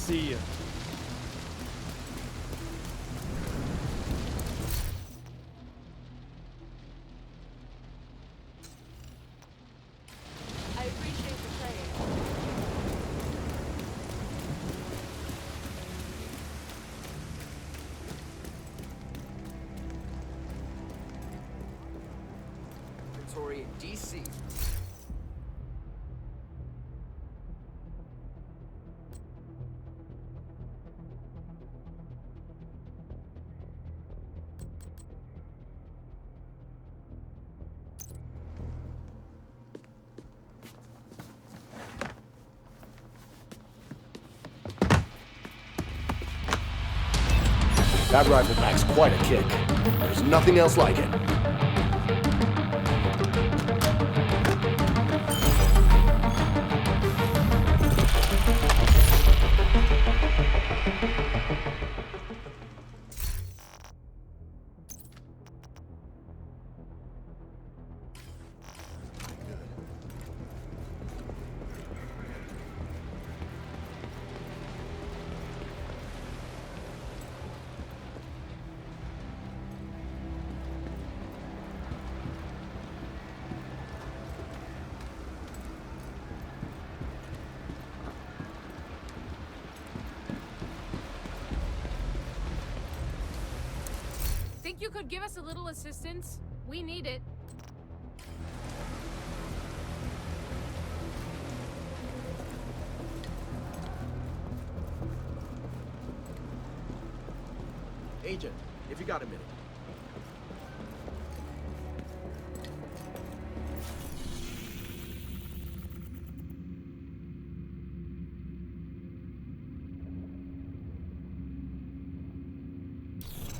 see you. I appreciate the trade. Inventory in DC. That rifle packs quite a kick. There's nothing else like it. Think you could give us a little assistance? We need it. Agent, if you got a minute.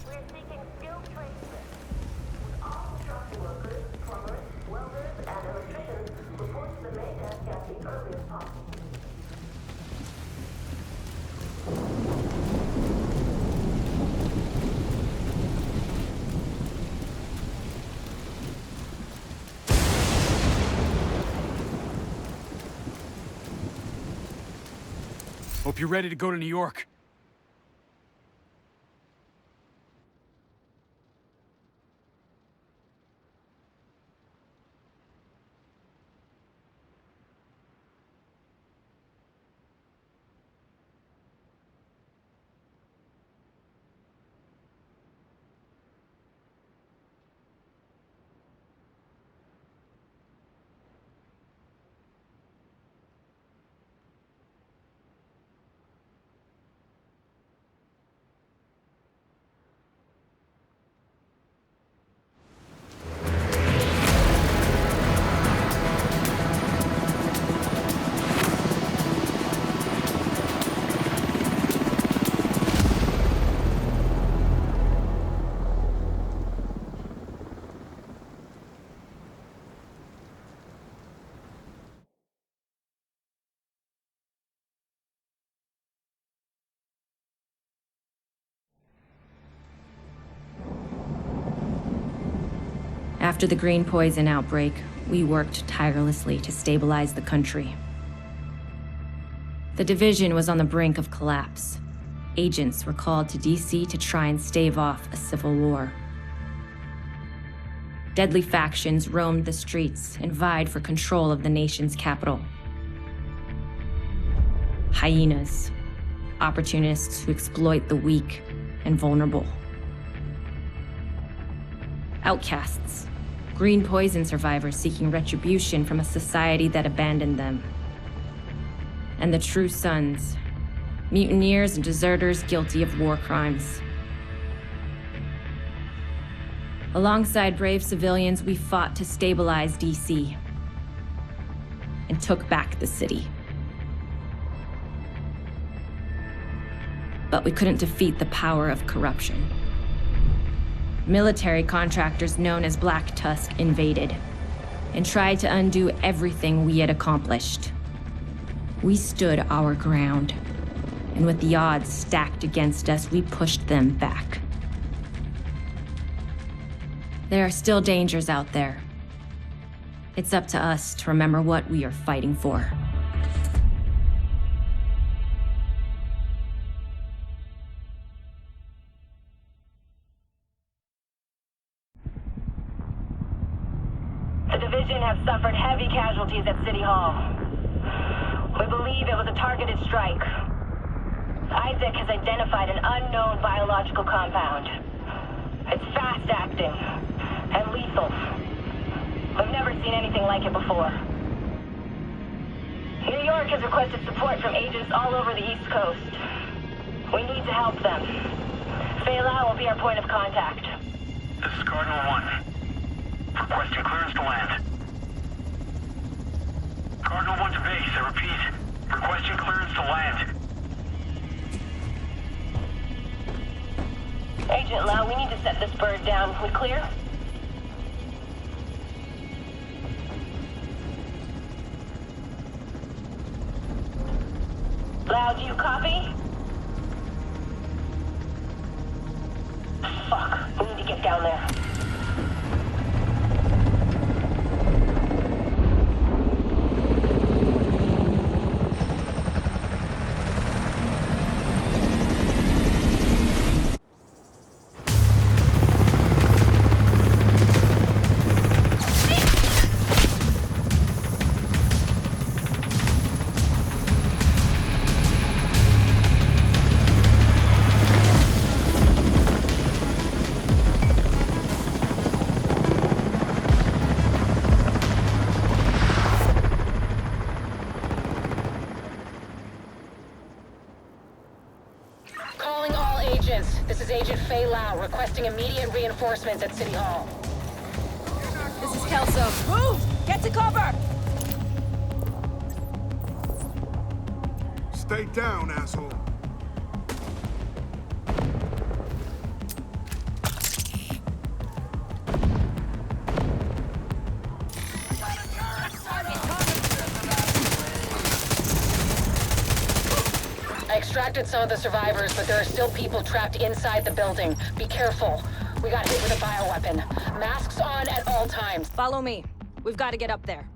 We're seeking skilled tradesmen. With all construction workers, plumbers, welders, and electricians report to the main desk at the earliest possible. Hope you're ready to go to New York. After the green poison outbreak, we worked tirelessly to stabilize the country. The division was on the brink of collapse. Agents were called to DC to try and stave off a civil war. Deadly factions roamed the streets and vied for control of the nation's capital. Hyenas, opportunists who exploit the weak and vulnerable. Outcasts, green poison survivors seeking retribution from a society that abandoned them. And the true sons, mutineers and deserters guilty of war crimes. Alongside brave civilians, we fought to stabilize DC and took back the city. But we couldn't defeat the power of corruption. Military contractors known as Black Tusk invaded and tried to undo everything we had accomplished. We stood our ground, and with the odds stacked against us, we pushed them back. There are still dangers out there. It's up to us to remember what we are fighting for. The division have suffered heavy casualties at City Hall. We believe it was a targeted strike. Isaac has identified an unknown biological compound. It's fast-acting and lethal. We've never seen anything like it before. New York has requested support from agents all over the East Coast. We need to help them. Faye Lau will be our point of contact. This is Cardinal 1. Requesting clearance to land. Cardinal 1 to base, I repeat. Requesting clearance to land. Agent Lau, we need to set this bird down. We clear? Lau, do you copy? Fuck, we need to get down there. Calling all agents. This is Agent Faye Lau requesting immediate reinforcements at City Hall. This is Kelso. Move! Get to cover! Stay down, asshole. I extracted some of the survivors, but there are still people trapped inside the building. Be careful. We got hit with a bioweapon. Masks on at all times. Follow me. We've got to get up there.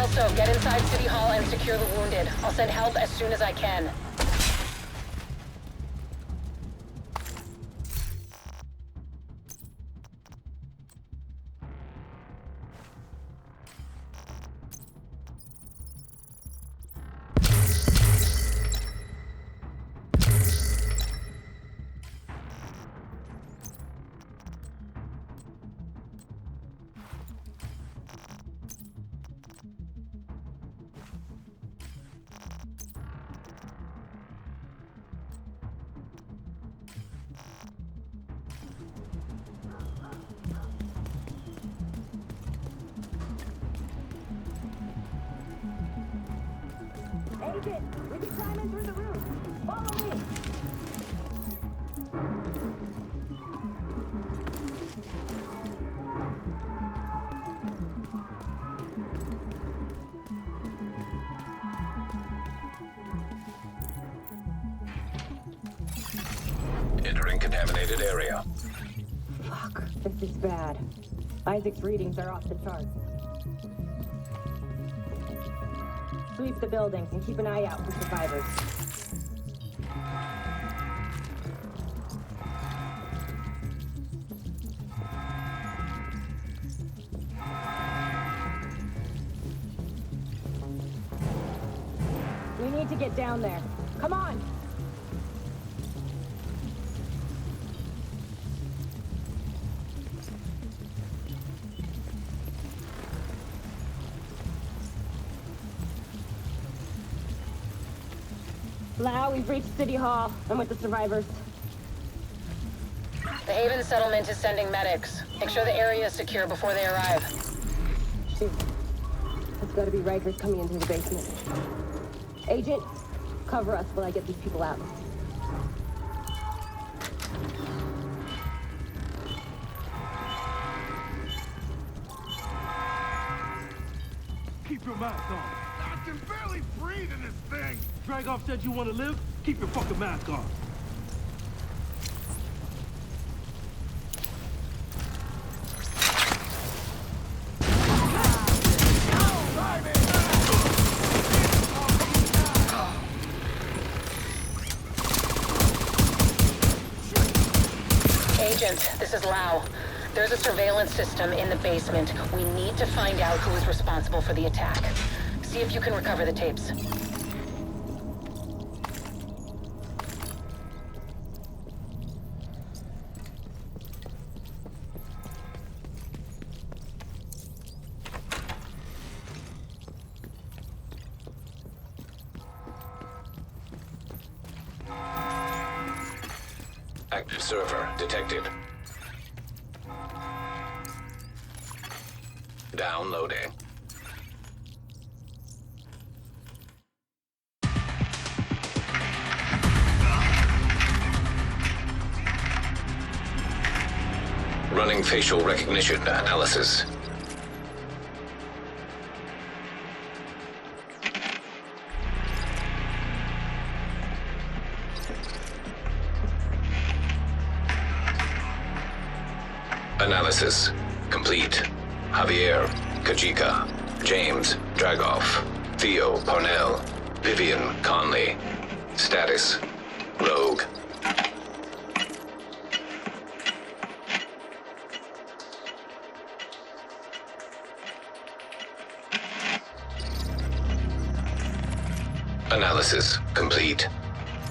Kelso, get inside City Hall and secure the wounded. I'll send help as soon as I can. Agent, we can climb in through the roof. Follow me. Entering contaminated area. Fuck, this is bad. Isaac's readings are off the charts. Sweep the buildings and keep an eye out for survivors. We need to get down there. Come on! Lau, we've reached City Hall. I'm with the survivors. The Haven settlement is sending medics. Make sure the area is secure before they arrive. Shoot. It's gotta be Rikers coming into the basement. Agent, cover us while I get these people out. Keep your mask on. I can barely breathe in this thing. Dragoff said you want to live? Keep your fucking mask on. Agent, this is Lau. There's a surveillance system in the basement. We need to find out who is responsible for the attack. See if you can recover the tapes. Active server detected. Downloading. Running facial recognition analysis. Analysis complete. Javier, Kajika, James, Dragoff, Theo, Parnell, Vivian, Conley. Status, Rogue. Analysis complete.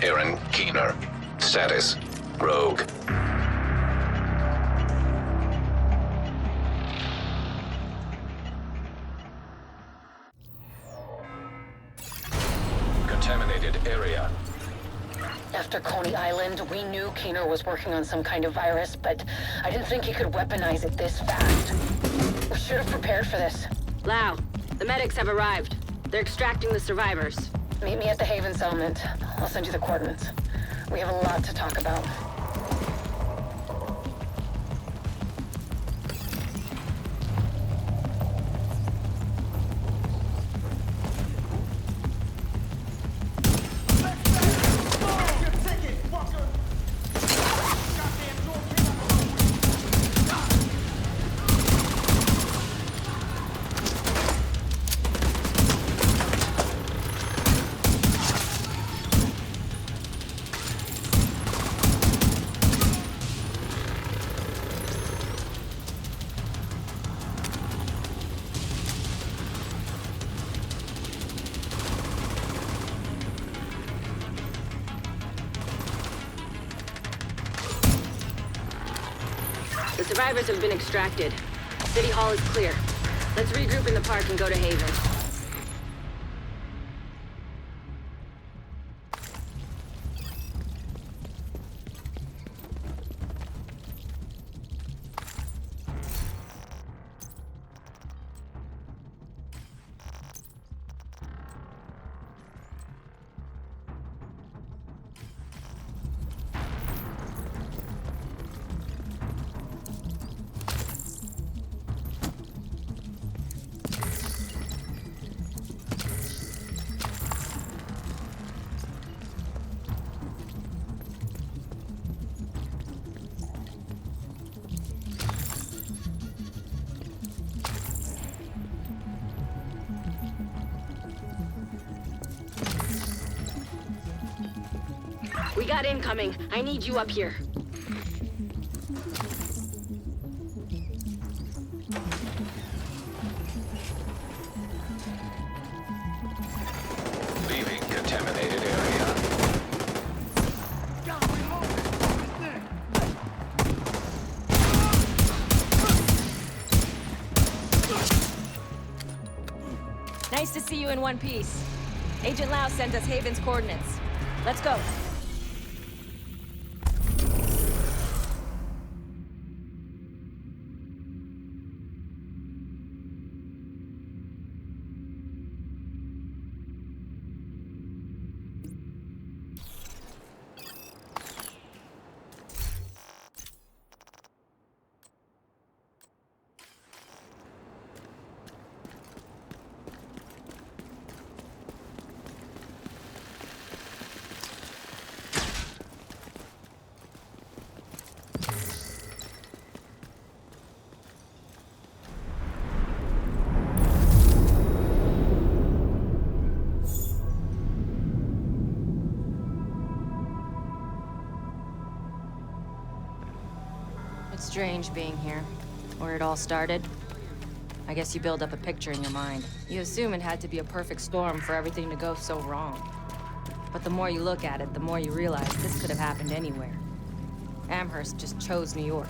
Aaron Keener. Status, Rogue. Contaminated area. After Coney Island, we knew Keener was working on some kind of virus, but I didn't think he could weaponize it this fast. We should have prepared for this. Lau, the medics have arrived. They're extracting the survivors. Meet me at the Haven settlement. I'll send you the coordinates. We have a lot to talk about. Survivors have been extracted. City Hall is clear. Let's regroup in the park and go to Haven. We got incoming. I need you up here. Leaving contaminated area. Nice to see you in one piece. Agent Lau sent us Haven's coordinates. Let's go. It's strange being here, where it all started. I guess you build up a picture in your mind. You assume it had to be a perfect storm for everything to go so wrong. But the more you look at it, the more you realize this could have happened anywhere. Amherst just chose New York.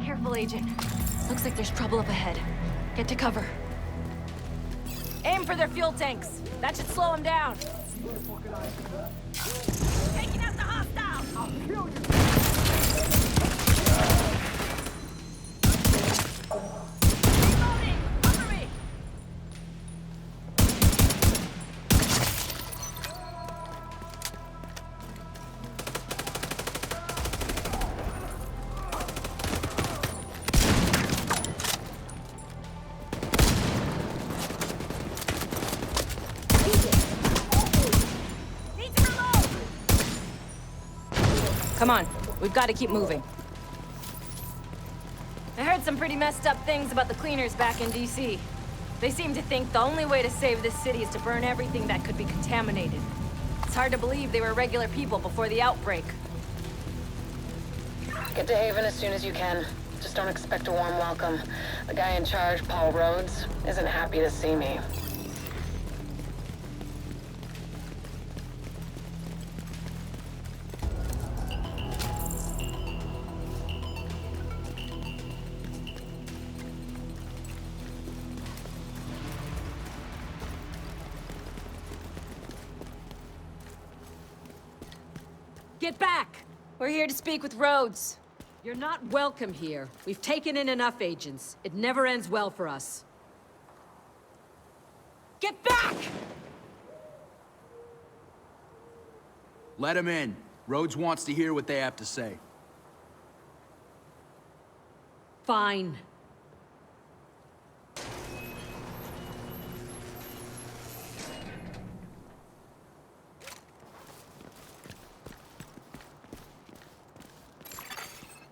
Careful, Agent. Looks like there's trouble up ahead. Get to cover. Aim for their fuel tanks. That should slow them down. Taking out the hostiles! I'll kill you! Reloading! Cover me! Come on, we've got to keep moving. I heard some pretty messed up things about the cleaners back in DC. They seem to think the only way to save this city is to burn everything that could be contaminated. It's hard to believe they were regular people before the outbreak. Get to Haven as soon as you can. Just don't expect a warm welcome. The guy in charge, Paul Rhodes, isn't happy to see me. Get back! We're here to speak with Rhodes. You're not welcome here. We've taken in enough agents. It never ends well for us. Get back! Let him in. Rhodes wants to hear what they have to say. Fine.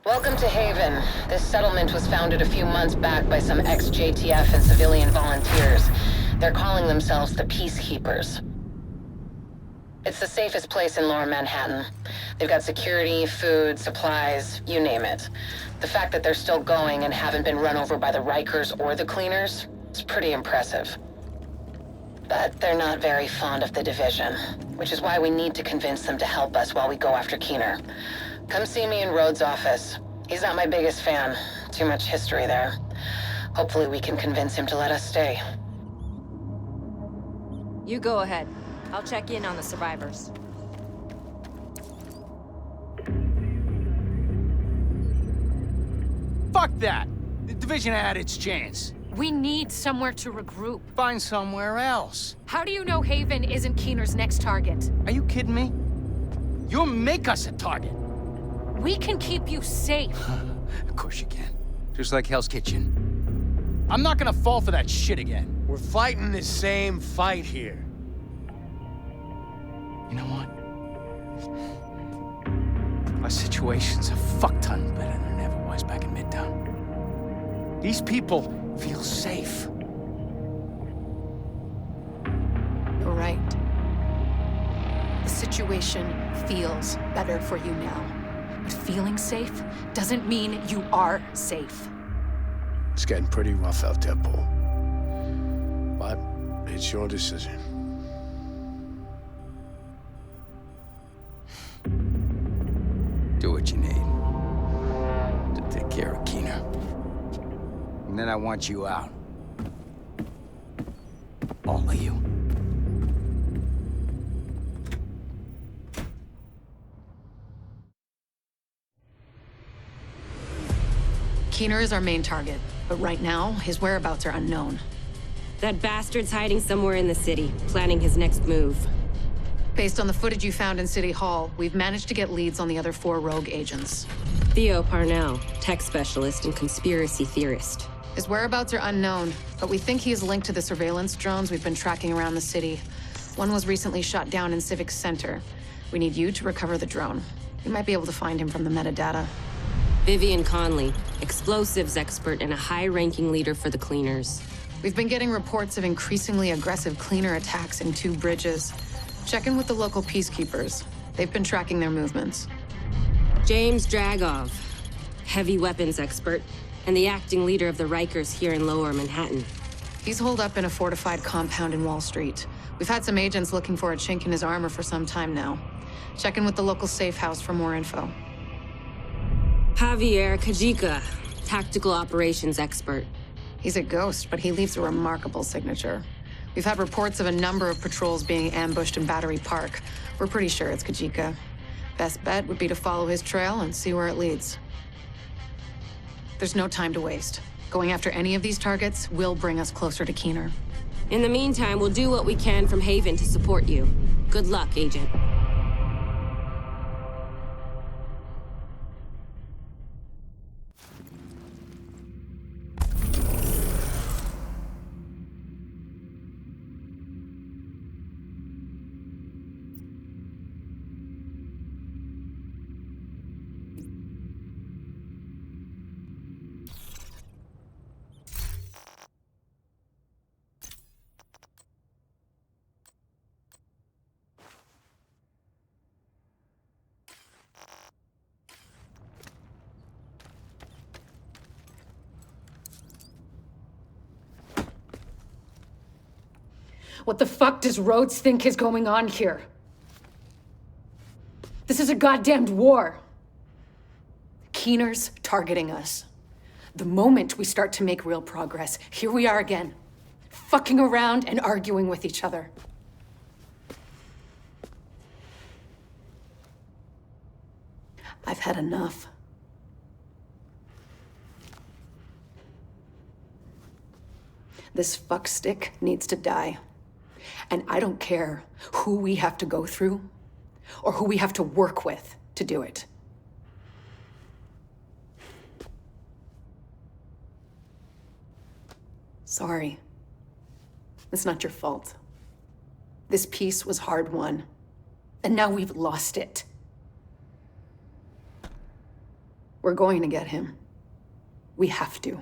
Welcome to Haven. This settlement was founded a few months back by some ex-JTF and civilian volunteers. They're calling themselves the Peacekeepers. It's the safest place in Lower Manhattan. They've got security, food, supplies, you name it. The fact that they're still going and haven't been run over by the Rikers or the cleaners is pretty impressive. But they're not very fond of the division, which is why we need to convince them to help us while we go after Keener. Come see me in Rhodes' office. He's not my biggest fan. Too much history there. Hopefully we can convince him to let us stay. You go ahead. I'll check in on the survivors. Fuck that! The division had its chance. We need somewhere to regroup. Find somewhere else. How do you know Haven isn't Keener's next target? Are you kidding me? You'll make us a target. We can keep you safe. Of course you can. Just like Hell's Kitchen. I'm not gonna fall for that shit again. We're fighting the same fight here. You know what? Our situation's a fuck-ton better than it ever was back in Midtown. These people feel safe. You're right. The situation feels better for you now. But feeling safe doesn't mean you are safe. It's getting pretty rough out there, Paul. But it's your decision. Do what you need to take care of Keener. And then I want you out. All of you. Keener is our main target, but right now, his whereabouts are unknown. That bastard's hiding somewhere in the city, planning his next move. Based on the footage you found in City Hall, we've managed to get leads on the other 4 rogue agents. Theo Parnell, tech specialist and conspiracy theorist. His whereabouts are unknown, but we think he is linked to the surveillance drones we've been tracking around the city. One was recently shot down in Civic Center. We need you to recover the drone. You might be able to find him from the metadata. Vivian Conley, explosives expert and a high-ranking leader for the Cleaners. We've been getting reports of increasingly aggressive cleaner attacks in 2 bridges. Check in with the local peacekeepers. They've been tracking their movements. James Dragov, heavy weapons expert, and the acting leader of the Rikers here in Lower Manhattan. He's holed up in a fortified compound in Wall Street. We've had some agents looking for a chink in his armor for some time now. Check in with the local safe house for more info. Javier Kajika, tactical operations expert. He's a ghost, but he leaves a remarkable signature. We've had reports of a number of patrols being ambushed in Battery Park. We're pretty sure it's Kajika. Best bet would be to follow his trail and see where it leads. There's no time to waste. Going after any of these targets will bring us closer to Keener. In the meantime, we'll do what we can from Haven to support you. Good luck, Agent. What the fuck does Rhodes think is going on here? This is a goddamned war. Keener's targeting us. The moment we start to make real progress, here we are again, fucking around and arguing with each other. I've had enough. This fuckstick needs to die. And I don't care who we have to go through or who we have to work with to do it. Sorry. It's not your fault. This peace was hard won, and now we've lost it. We're going to get him. We have to.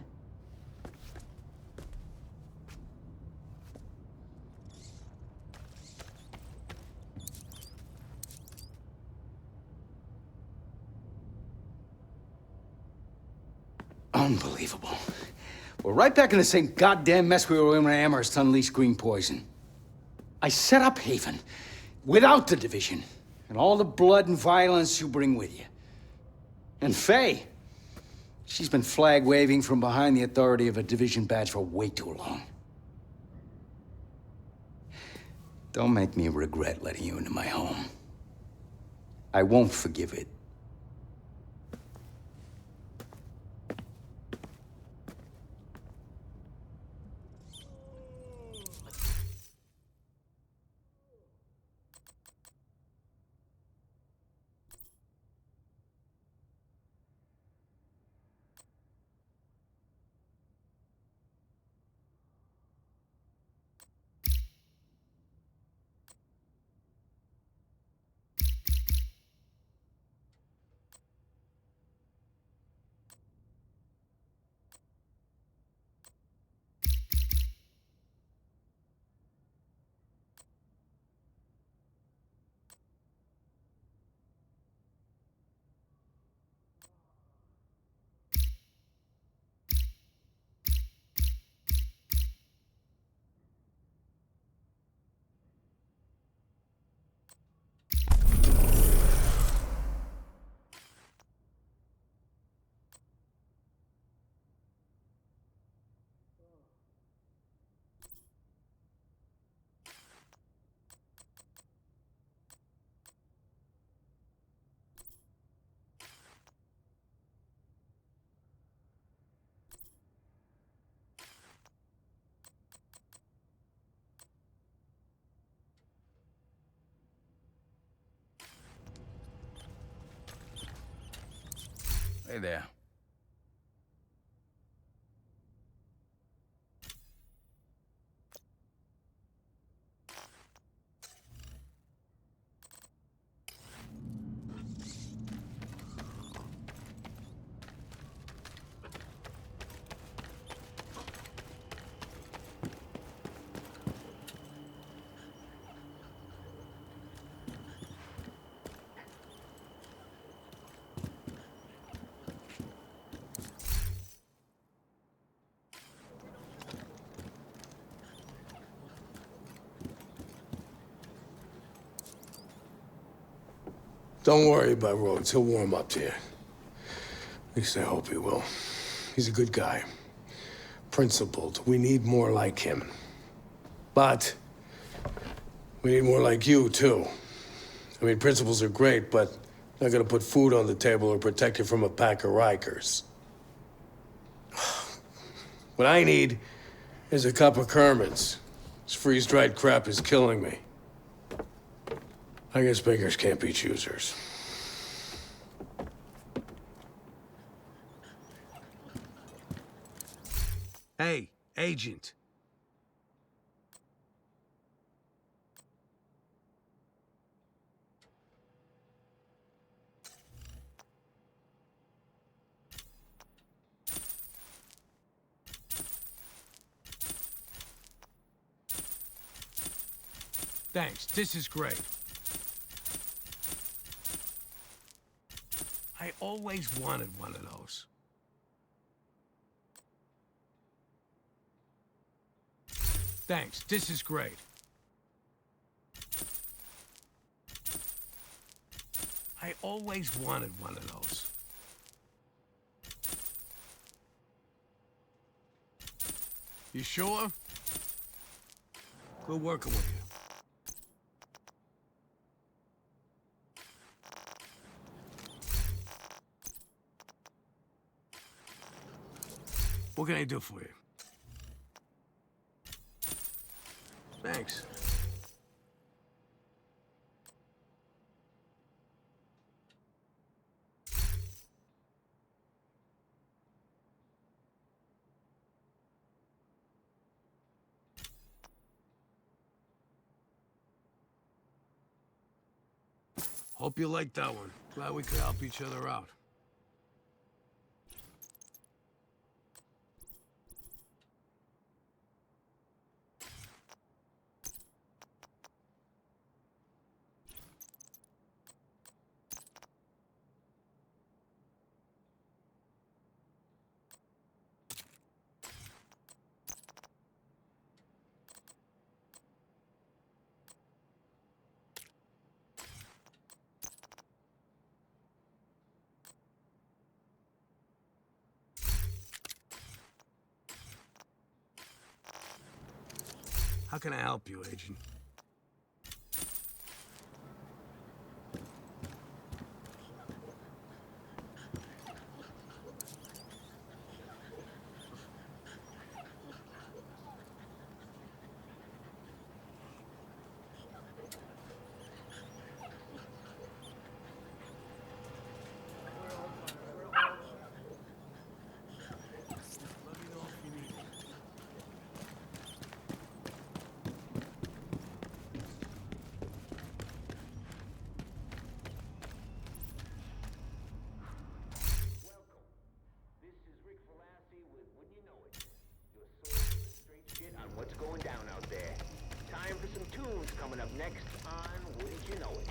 Unbelievable. We're right back in the same goddamn mess we were in when Amherst unleashed green poison. I set up Haven without the division and all the blood and violence you bring with you. And Faye, she's been flag waving from behind the authority of a division badge for way too long. Don't make me regret letting you into my home. I won't forgive it. Hey there. Don't worry about Rhodes. He'll warm up to you. At least I hope he will. He's a good guy. Principled. We need more like him. But we need more like you, too. I mean, principles are great, but not gonna put food on the table or protect you from a pack of Rikers. What I need is a cup of Kermits. This freeze-dried crap is killing me. I guess beggars can't be choosers. Hey, Agent. Thanks, this is great. I always wanted one of those. Thanks, this is great. I always wanted one of those. You sure? Good working with you. What can I do for you? Thanks. Hope you liked that one. Glad we could help each other out. How can I help you, Agent? What's going down out there? Time for some tunes coming up next on Wouldn't You Know It?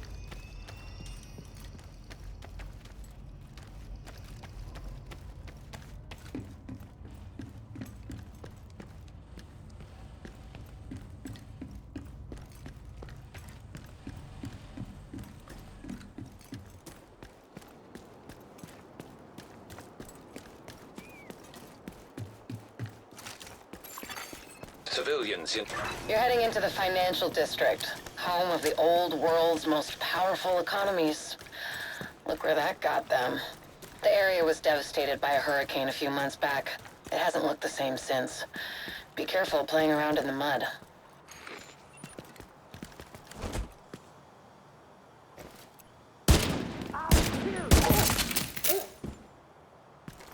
Civilians in... You're heading into the financial district, home of the old world's most powerful economies. Look where that got them. The area was devastated by a hurricane a few months back. It hasn't looked the same since. Be careful playing around in the mud.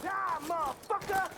Die, motherfucker!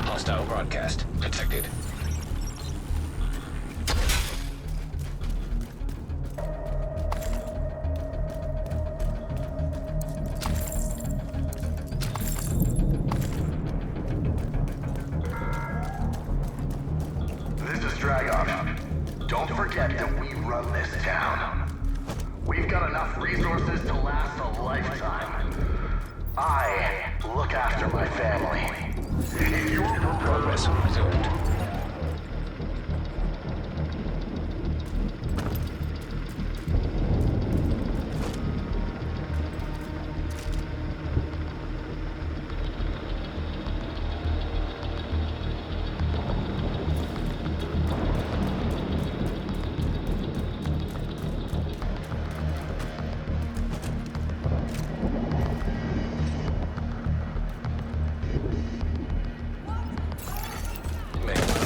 Hostile broadcast detected. This is Dragon. Don't forget that we run this town. We've got enough resources to last a lifetime. I look after my family. If you're Progress resumed. Man.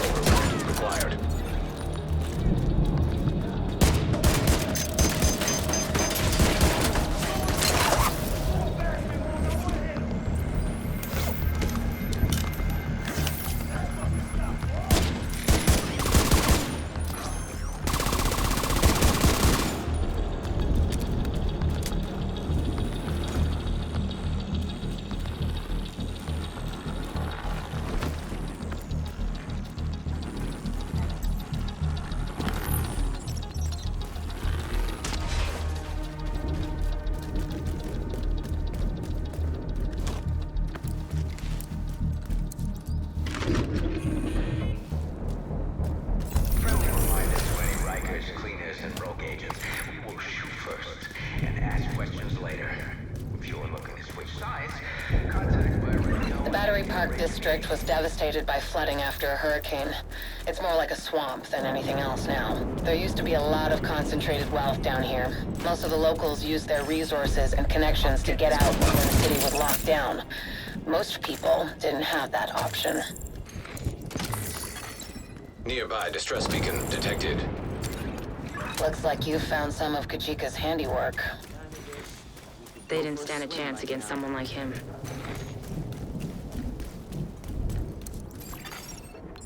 Park district was devastated by flooding after a hurricane. It's more like a swamp than anything else now. There used to be a lot of concentrated wealth down here. Most of the locals used their resources and connections to get out when the city was locked down. Most people didn't have that option. Nearby distress beacon detected. Looks like you found some of Kajika's handiwork. They didn't stand a chance against someone like him.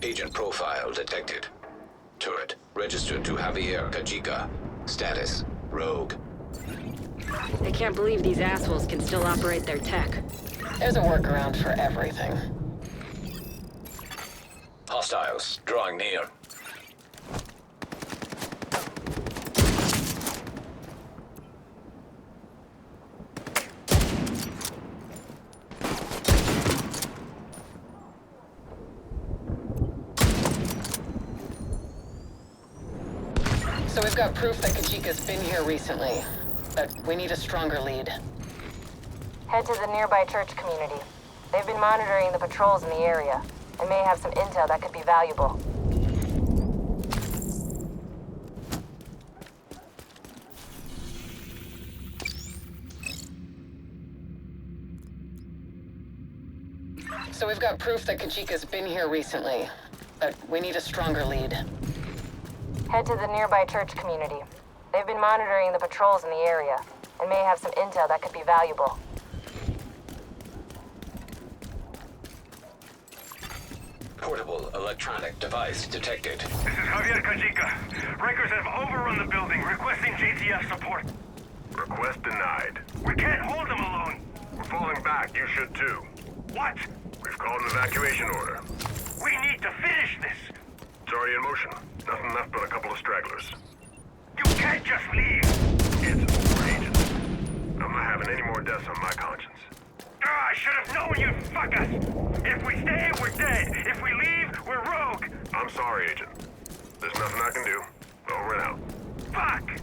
Agent profile detected. Turret registered to Javier Kajika. Status: rogue. I can't believe these assholes can still operate their tech. There's a workaround for everything. Hostiles drawing near. So we've got proof that Kajika's been here recently, but we need a stronger lead. Head to the nearby church community. They've been monitoring the patrols in the area and may have some intel that could be valuable. So we've got proof that Kajika's been here recently, but we need a stronger lead. Head to the nearby church community. They've been monitoring the patrols in the area and may have some intel that could be valuable. Portable electronic device detected. This is Javier Kajika. Rikers have overrun the building, requesting JTF support. Request denied. We can't hold them alone. We're falling back. You should too. What? We've called an evacuation order. We need to finish this. It's already in motion. Nothing left but a couple of stragglers. You can't just leave. It's over, Agent. I'm not having any more deaths on my conscience. I should have known you'd fuck us. If we stay, we're dead. If we leave, we're rogue. I'm sorry, Agent. There's nothing I can do. Over and out. Fuck!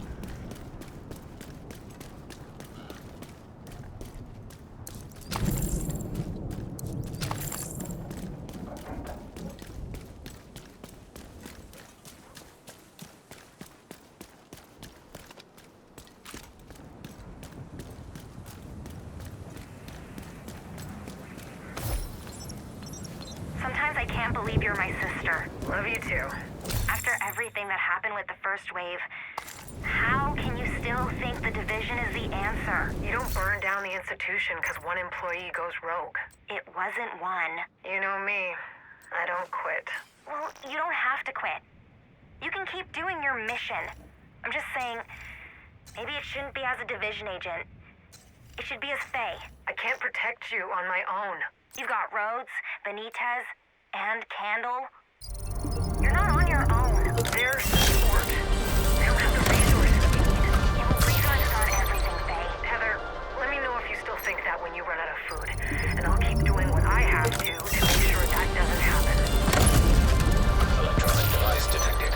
Sometimes I can't believe you're my sister. Love you too. After everything that happened with the first wave, how can you still think the division is the answer? You don't burn down the institution because one employee goes rogue. It wasn't one. You know me. I don't quit. Well, you don't have to quit. You can keep doing your mission. I'm just saying, maybe it shouldn't be as a division agent. It should be as Faye. I can't protect you on my own. You've got Rhodes, Benitez, and Candle. You're not on your own. They're support. They don't have the resources we need. You will resources on everything, Faye. Heather, let me know if you still think that when you run out of food. And I'll keep doing what I have to make sure that doesn't happen. Electronic device detected.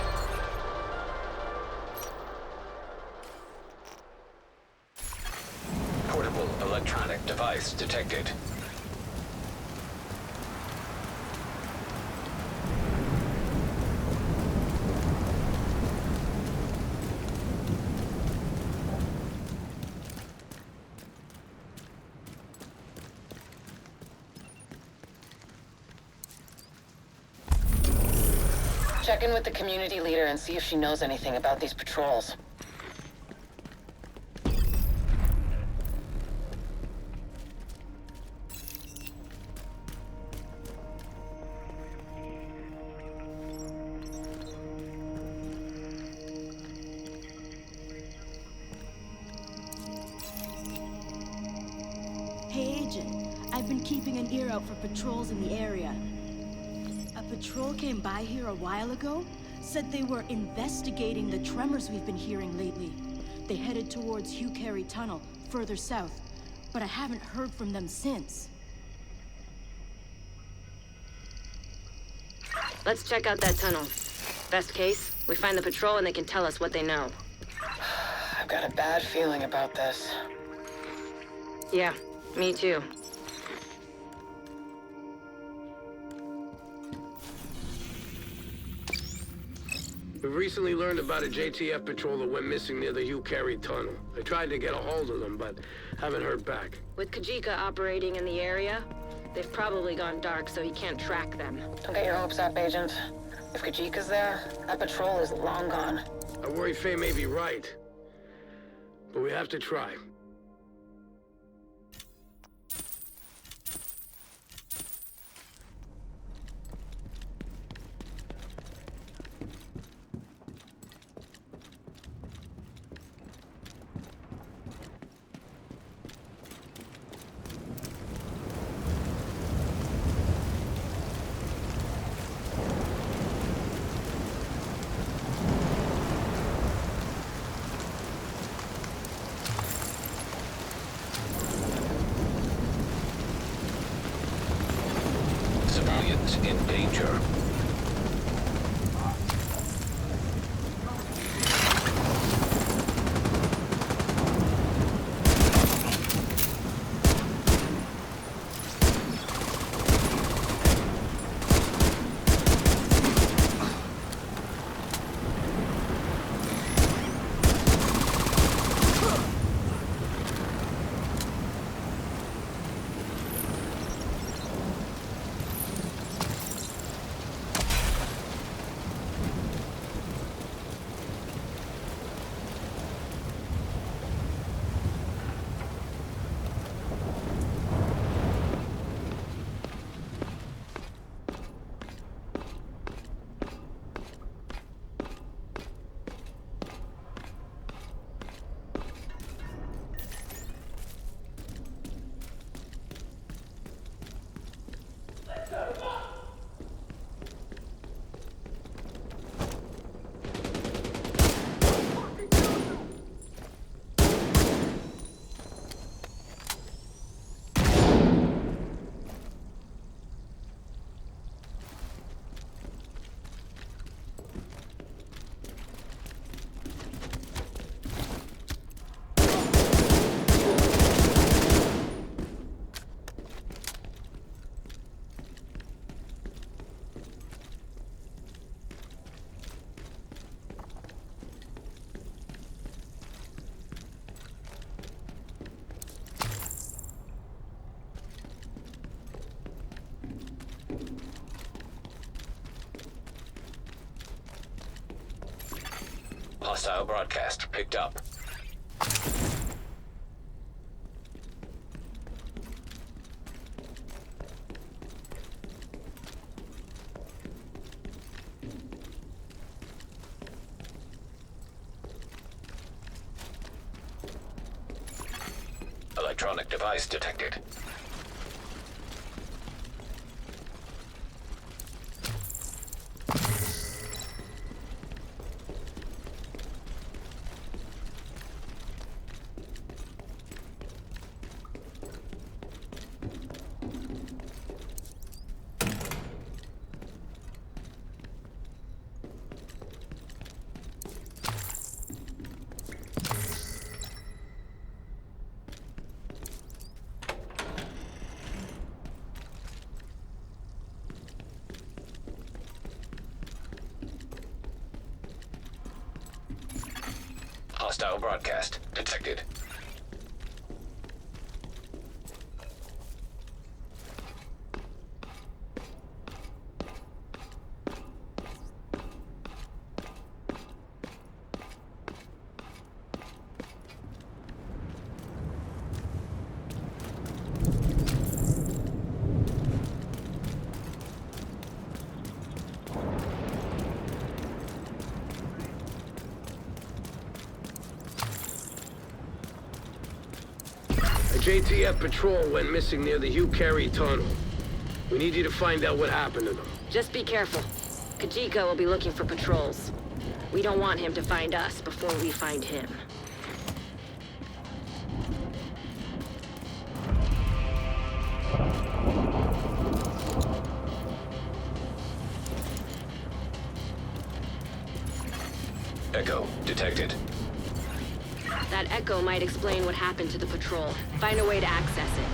Portable electronic device detected. Check in with the community leader and see if she knows anything about these patrols. Hey, Agent. I've been keeping an ear out for patrols in the area. A patrol came by here a while ago, said they were investigating the tremors we've been hearing lately. They headed towards Hugh Carey Tunnel, further south, but I haven't heard from them since. Let's check out that tunnel. Best case, we find the patrol and they can tell us what they know. I've got a bad feeling about this. Yeah, me too. We've recently learned about a JTF patrol that went missing near the Hugh Carey tunnel. I tried to get a hold of them, but haven't heard back. With Kajika operating in the area, they've probably gone dark, so he can't track them. Don't get your hopes up, Agent. If Kajika's there, that patrol is long gone. I worry Faye may be right, but we have to try. Civilians in danger. Hostile broadcast picked up. Electronic device detected. Hostile broadcast detected. JTF patrol went missing near the Hugh Carey tunnel. We need you to find out what happened to them. Just be careful. Kajika will be looking for patrols. We don't want him to find us before we find him. Echo detected. That echo might explain what happened to the patrol. Find a way to access it.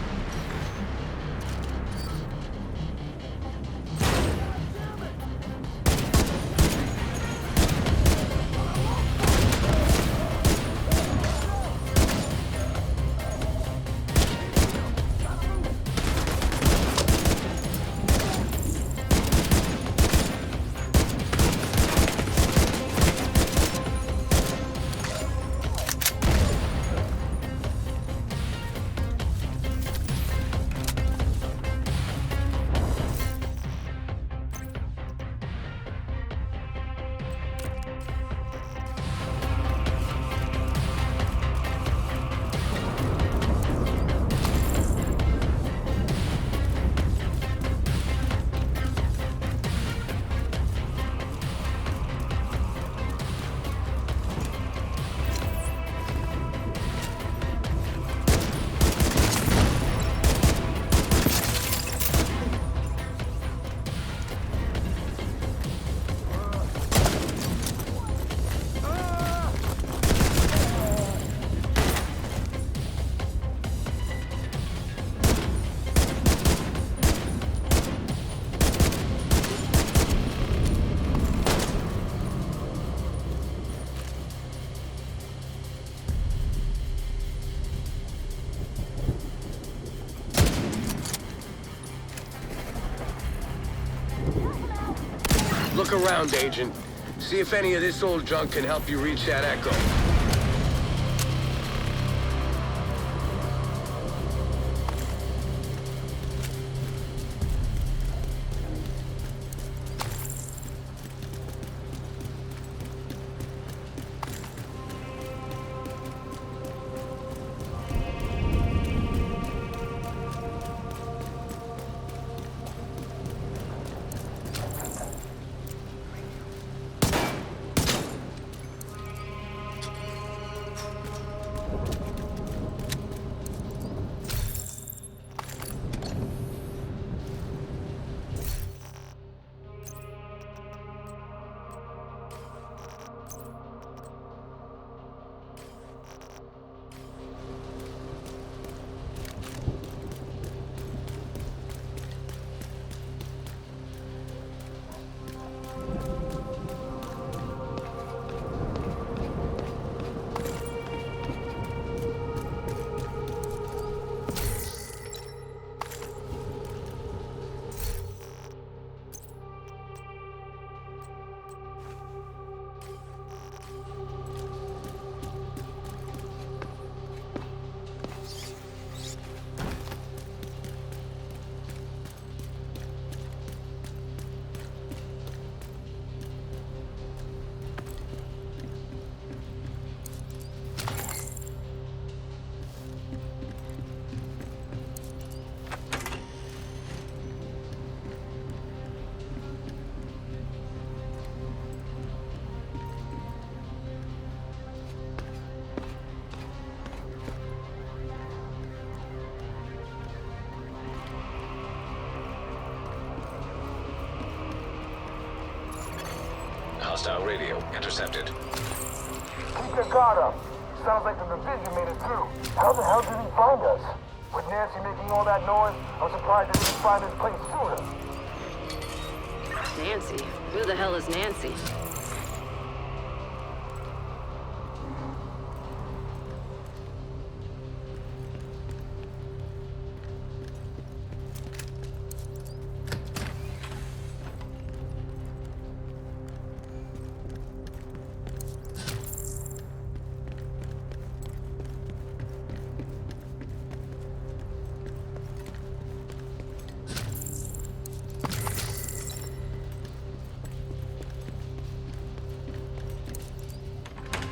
Look around, Agent. See if any of this old junk can help you reach that Echo. Hostile radio intercepted. Keep your guard up. Sounds like the division made it through. How the hell did he find us? With Nancy making all that noise, I'm surprised they didn't find this place sooner. Nancy? Who the hell is Nancy?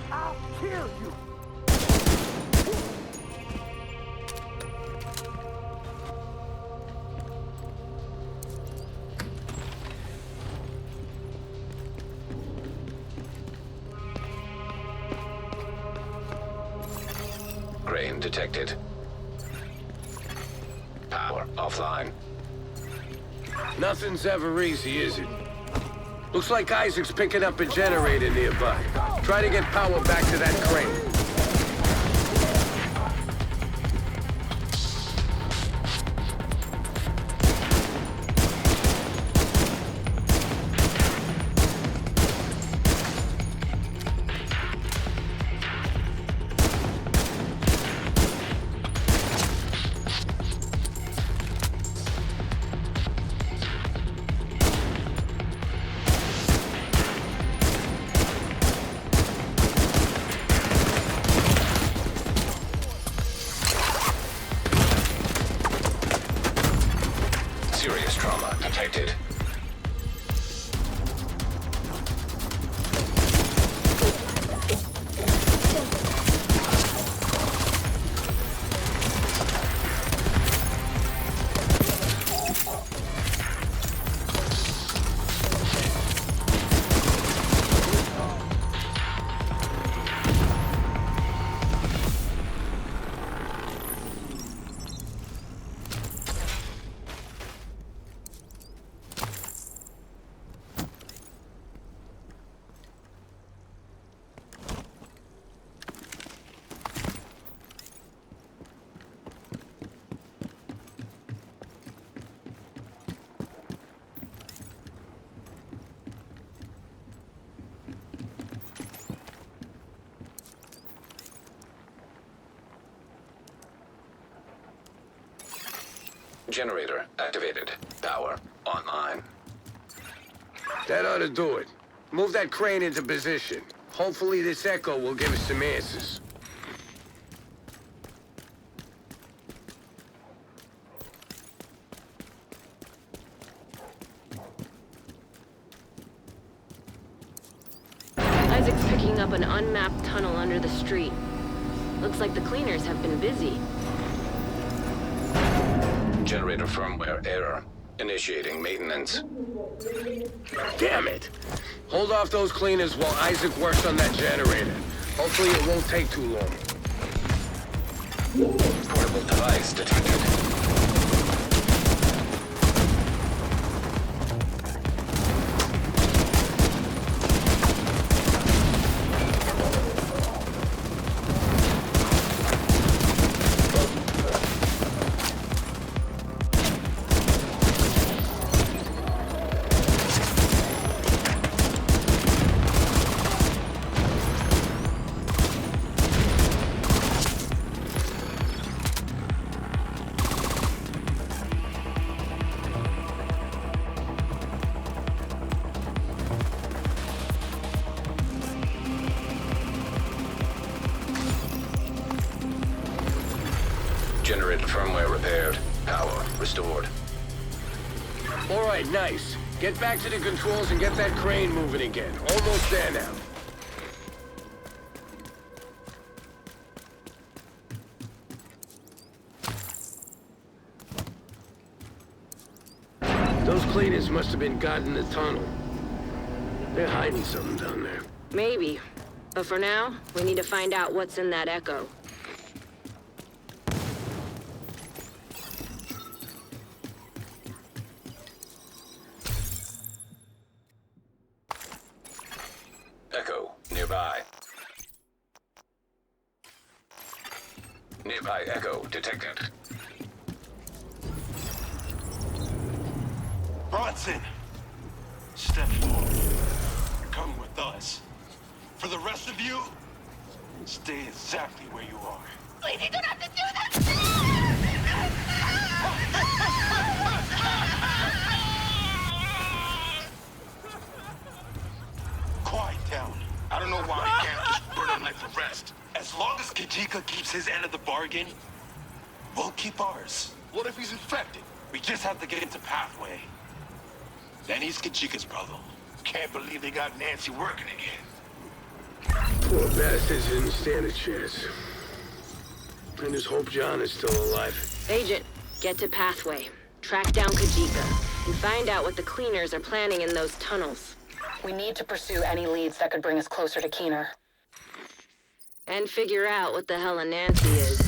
I'll kill you! Grain detected. Power offline. Nothing's ever easy, is it? Looks like Isaac's picking up a generator nearby. Try to get power back to that crane. Serious trauma detected. Generator activated. Power online. That ought to do it. Move that crane into position. Hopefully this echo will give us some answers. Isaac's picking up an unmapped tunnel under the street. Looks like the cleaners have been busy. Generator firmware error. Initiating maintenance. Damn it! Hold off those cleaners while Isaac works on that generator. Hopefully it won't take too long. Portable device detected. Generator firmware repaired. Power restored. All right, nice. Get back to the controls and get that crane moving again. Almost there now. Those cleaners must have been guarding the tunnel. They're hiding something down there. Maybe. But for now, we need to find out what's in that echo. Echo nearby. Nearby echo detected. Bronson! Step forward. You're coming with us. For the rest of you, stay exactly where you are. Please, you don't have to do that! Quiet down. I don't know why I can't just burn a knife for rest. As long as Kajika keeps his end of the bargain, we'll keep ours. What if he's infected? We just have to get into Pathway. Then he's Kajika's brother. Can't believe they got Nancy working again. Poor bastards didn't stand a chance. I just hope John is still alive. Agent, get to Pathway. Track down Kajika. And find out what the cleaners are planning in those tunnels. We need to pursue any leads that could bring us closer to Keener. And figure out what the hell a Nancy is.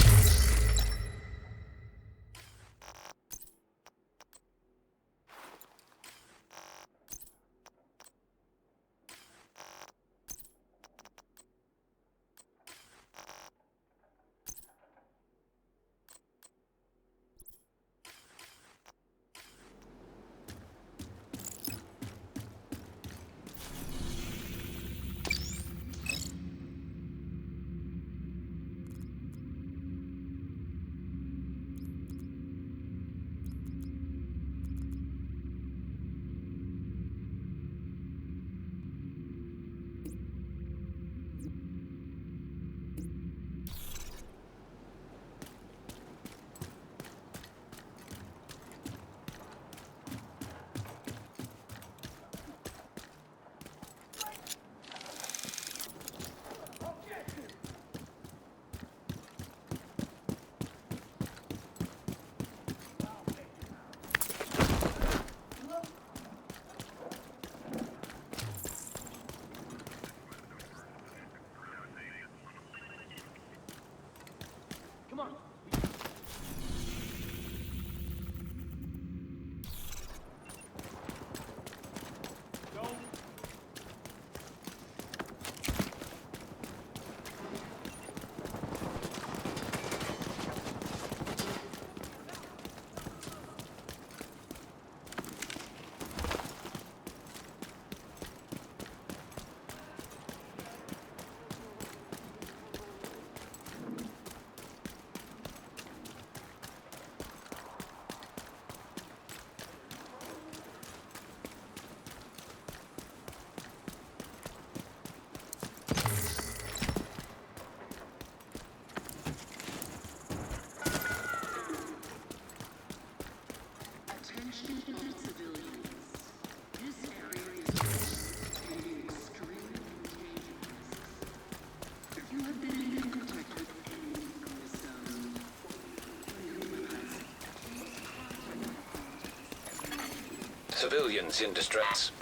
Civilians in distress.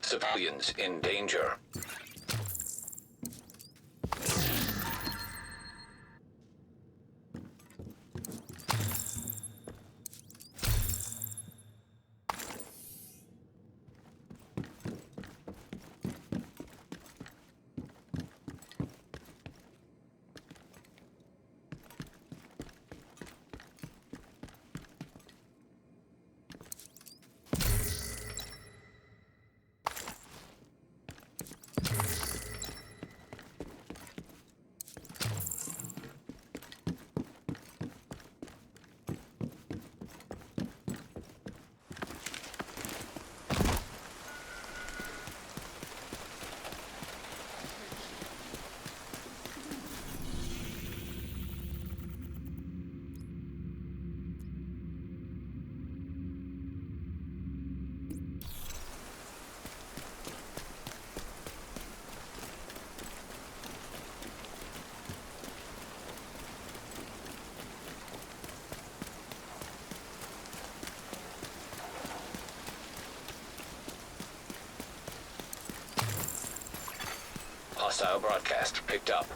Civilians in danger. Hostile broadcast picked up.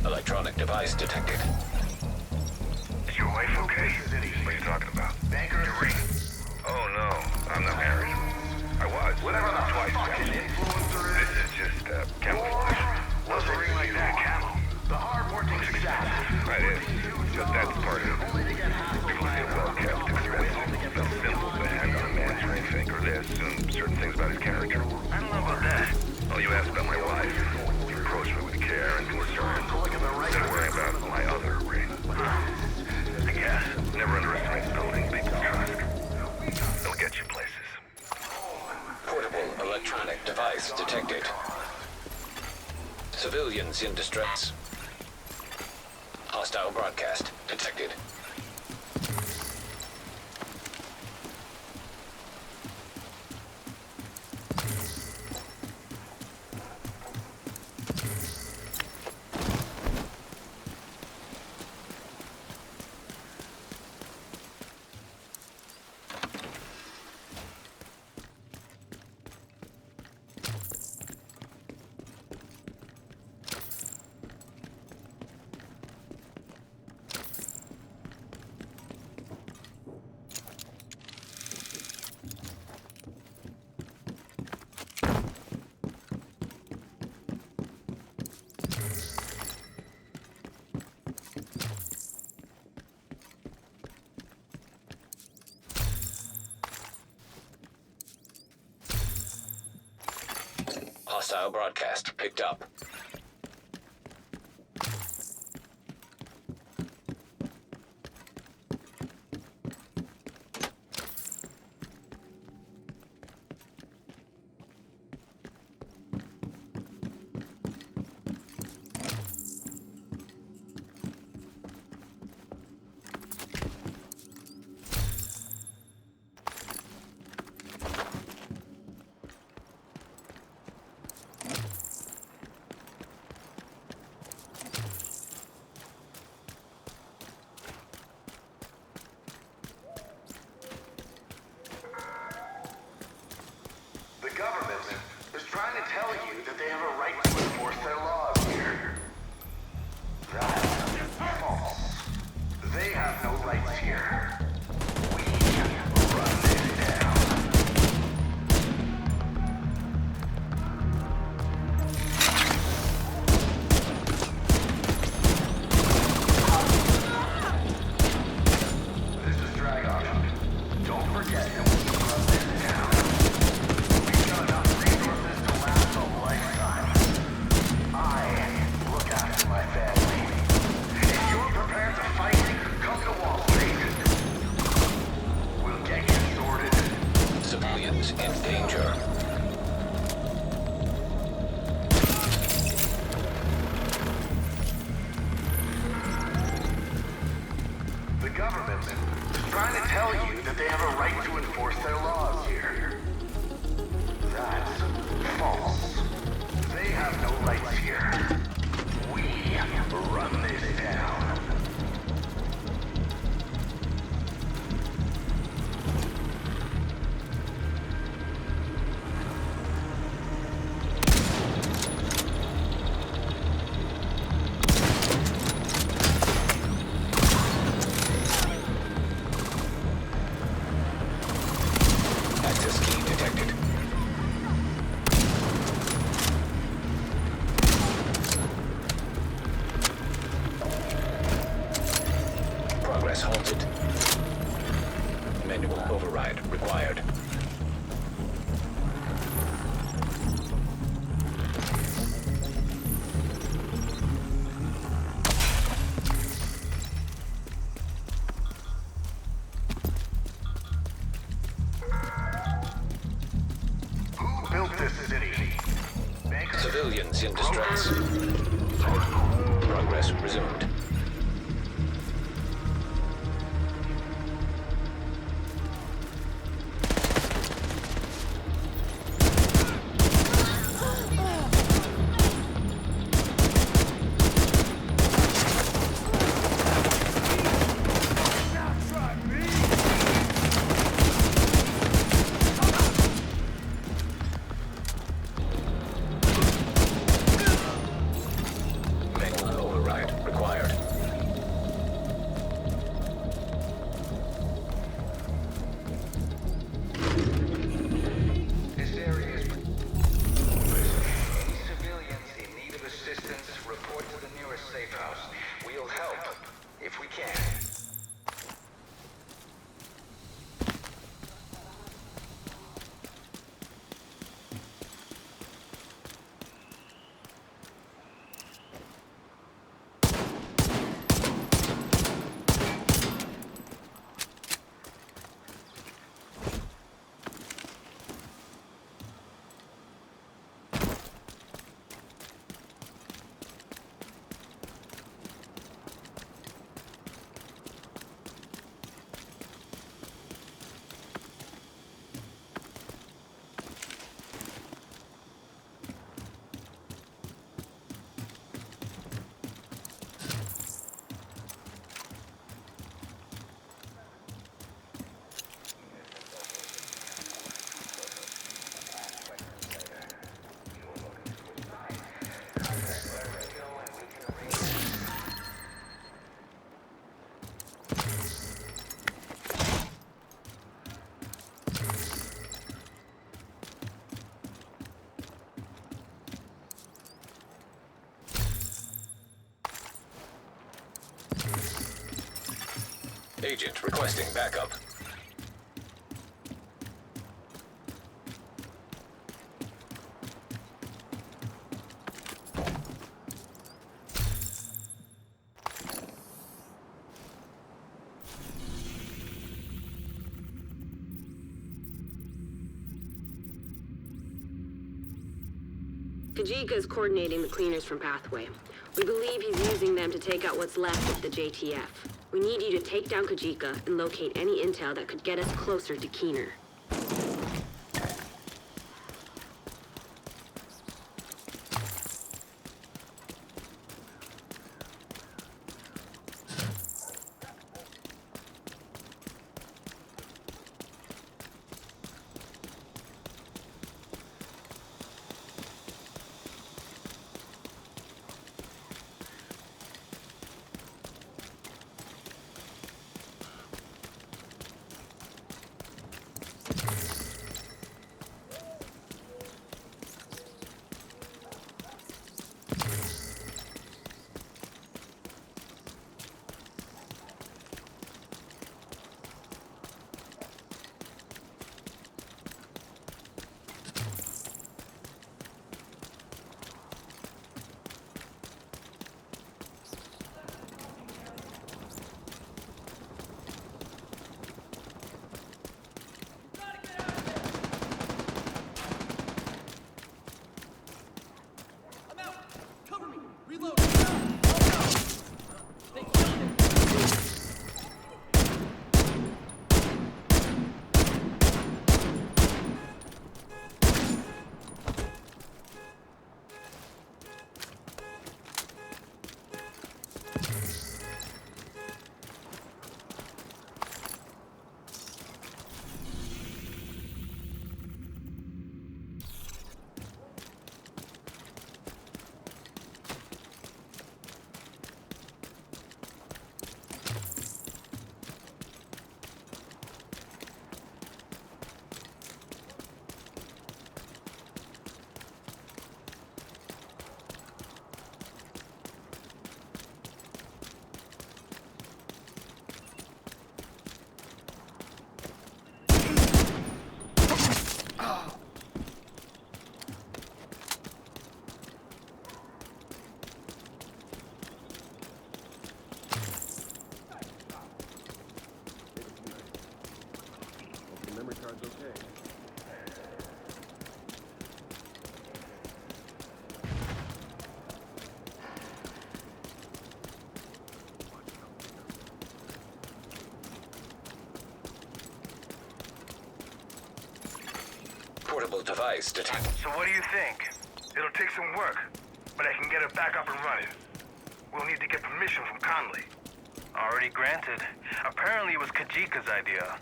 Electronic device detected. Is your wife okay? What are you talking about? Banker ring. Oh no, I'm not married. I was. Whatever the twice. This is just camouflage. What's a ring like that, camo? The hard-working success. Right, it is. Just that's part of it. People say well-kept, expensive, some simple band on a man's ring finger. They assume certain things about his character. I don't know about that. Oh, you asked about my wife. You approached me with care and concern. Instead of worrying about my other ring. I guess. Never underestimate building people's trust. They'll get you places. Portable electronic device detected. Civilians in distress. Hostile broadcast detected. Hostile broadcast picked up. The government is trying to tell you that they have a right to enforce their laws here. That's false. They have no rights here. We run this down. This is Dragon. Don't forget that we run this down. We've got enough resources to last a lifetime. I look after my family. If you're prepared to fight, come to Wall Street. We'll get you sorted. Civilians in danger. The government is trying to tell you that they have a right to enforce their laws here. That's false. They have no rights here. We run this down. Access key detected. Progress halted. Manual override required. Who built this city? Civilians in distress. Progress resumed. Manual override required. This area is... Any civilians in need of assistance, report to the nearest safe house. We'll help, if we can. Agent requesting backup. Kajika is coordinating the cleaners from Pathway. We believe he's using them to take out what's left of the JTF. We need you to take down Kajika and locate any intel that could get us closer to Keener. Portable device detected. So what do you think? It'll take some work, but I can get it back up and running. We'll need to get permission from Conley. Already granted. Apparently it was Kajika's idea.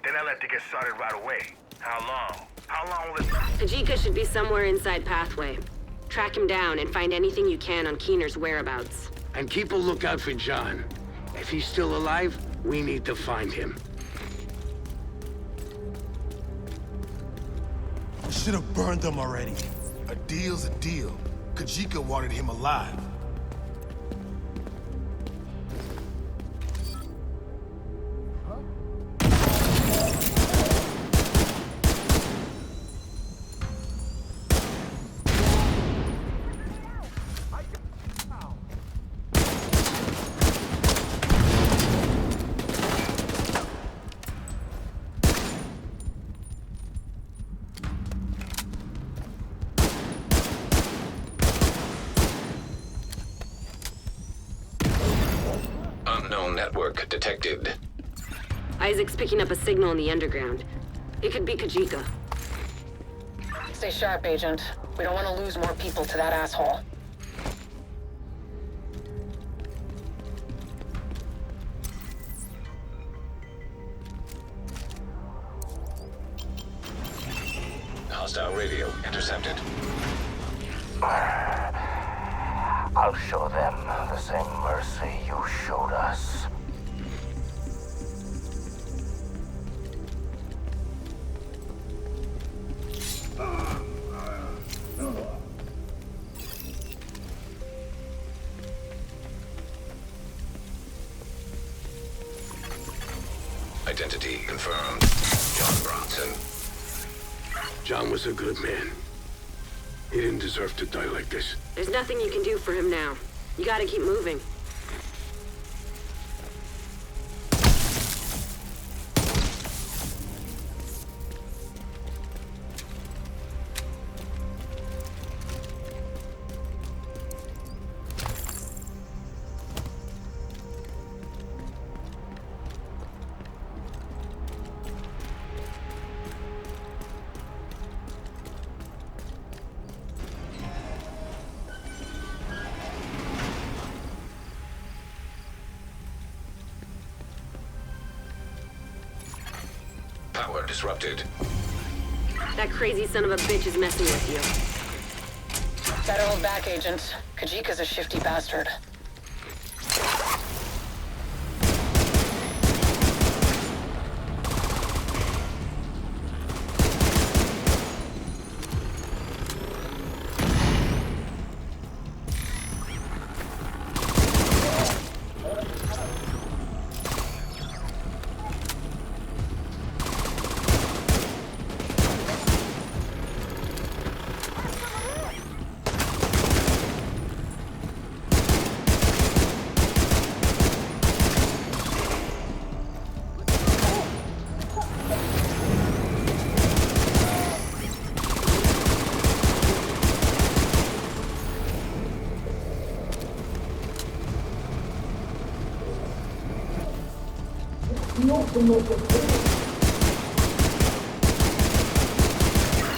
Then I let it get started right away. How long? How long will it... Kajika should be somewhere inside Pathway. Track him down and find anything you can on Keener's whereabouts. And keep a lookout for John. If he's still alive, we need to find him. We should have burned them already. A deal's a deal. Kajika wanted him alive. Unknown network detected. Isaac's picking up a signal in the underground. It could be Kajika. Stay sharp, Agent. We don't want to lose more people to that asshole. Hostile radio intercepted. I'll show them the same mercy you showed us. Identity confirmed. John Bronson. John was a good man. He didn't deserve to die like this. There's nothing you can do for him now. You gotta keep moving. power disrupted. That crazy son of a bitch is messing with you. Better hold back, Agent. Kajika's a shifty bastard.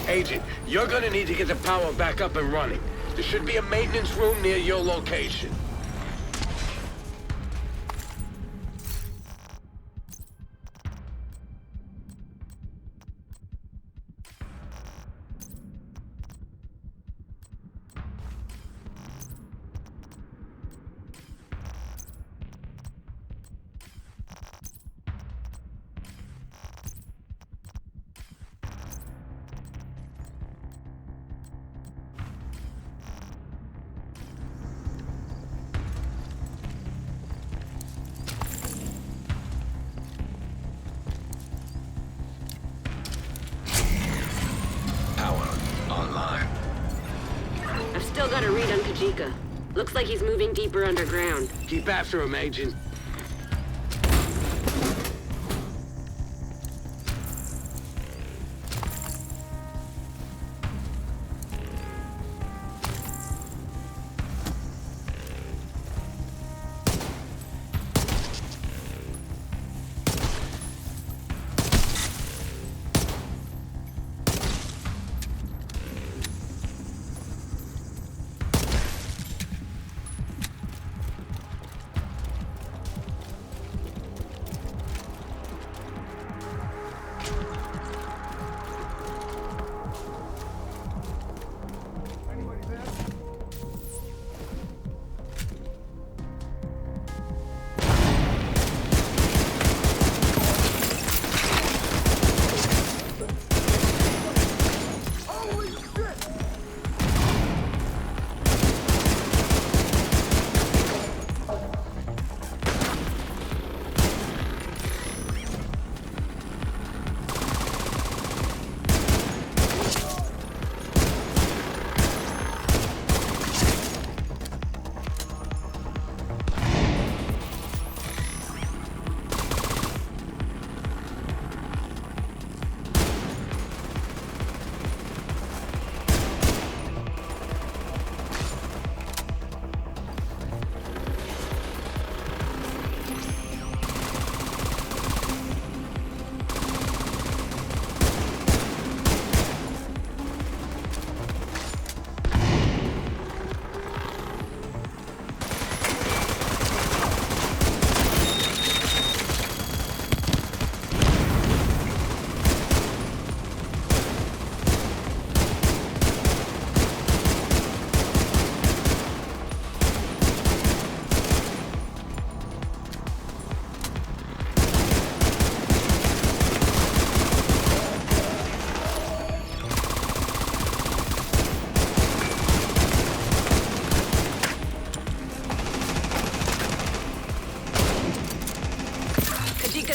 Agent, you're gonna need to get the power back up and running. There should be a maintenance room near your location. I've still got a read on Kajika. Looks like he's moving deeper underground. Keep after him, Agent.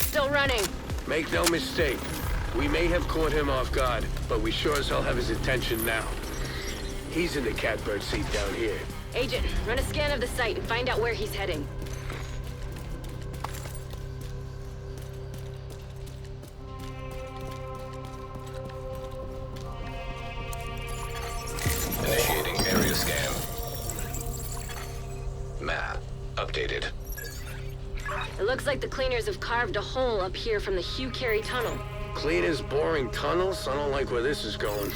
Still running. Make no mistake. We may have caught him off guard, but we sure as hell have his attention now. He's in the catbird seat down here. Agent, run a scan of the site and find out where he's heading. Initiating area scan. Map updated. It looks like the cleaners have carved a hole up here from the Hugh Carey tunnel. Cleaners boring tunnels? I don't like where this is going.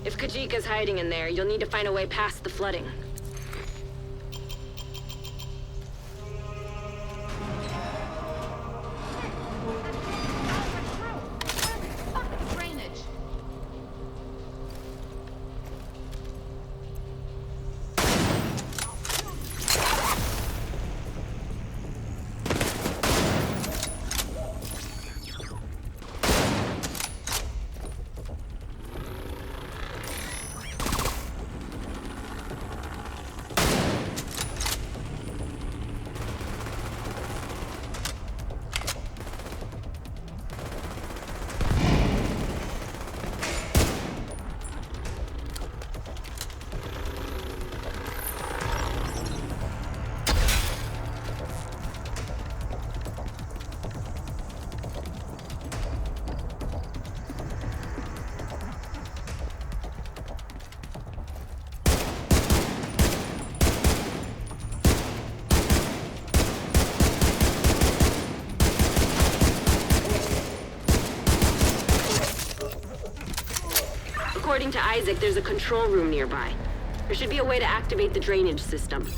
If Kajika's hiding in there, you'll need to find a way past the flooding. Isaac, there's a control room nearby. There should be a way to activate the drainage system.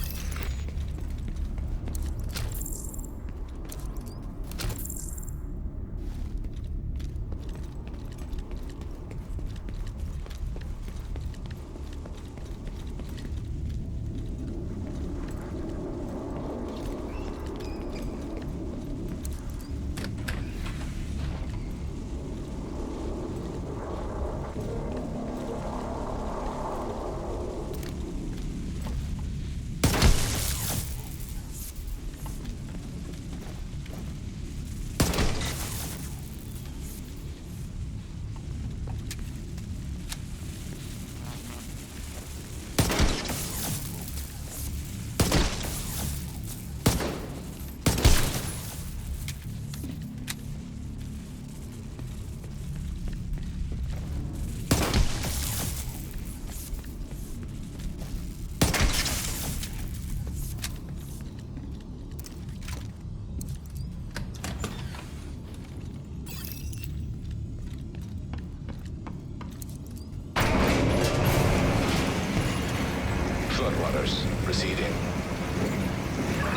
Floodwaters receding.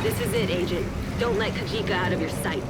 This is it, Agent. Don't let Kajika out of your sight.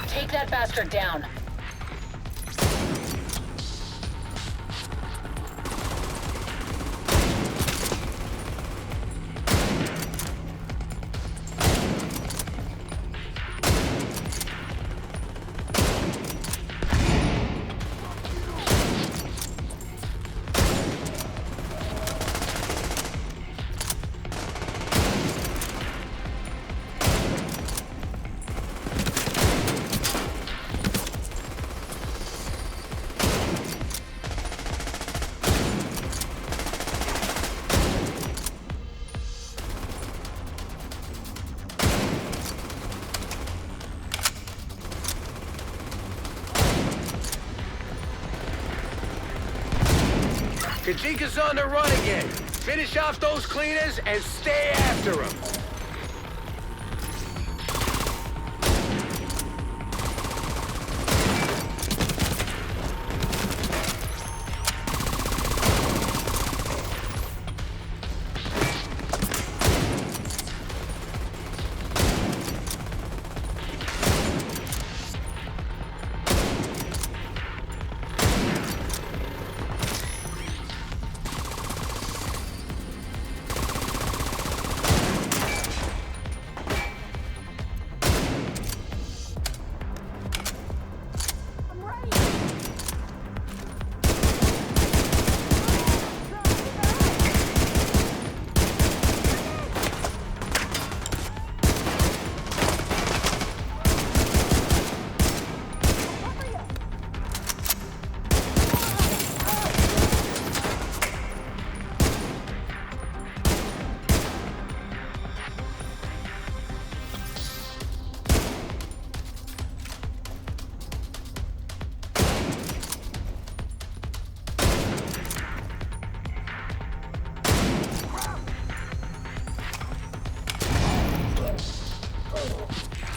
Take that bastard down. Kajika's on the run again. Finish off those cleaners and stay after them.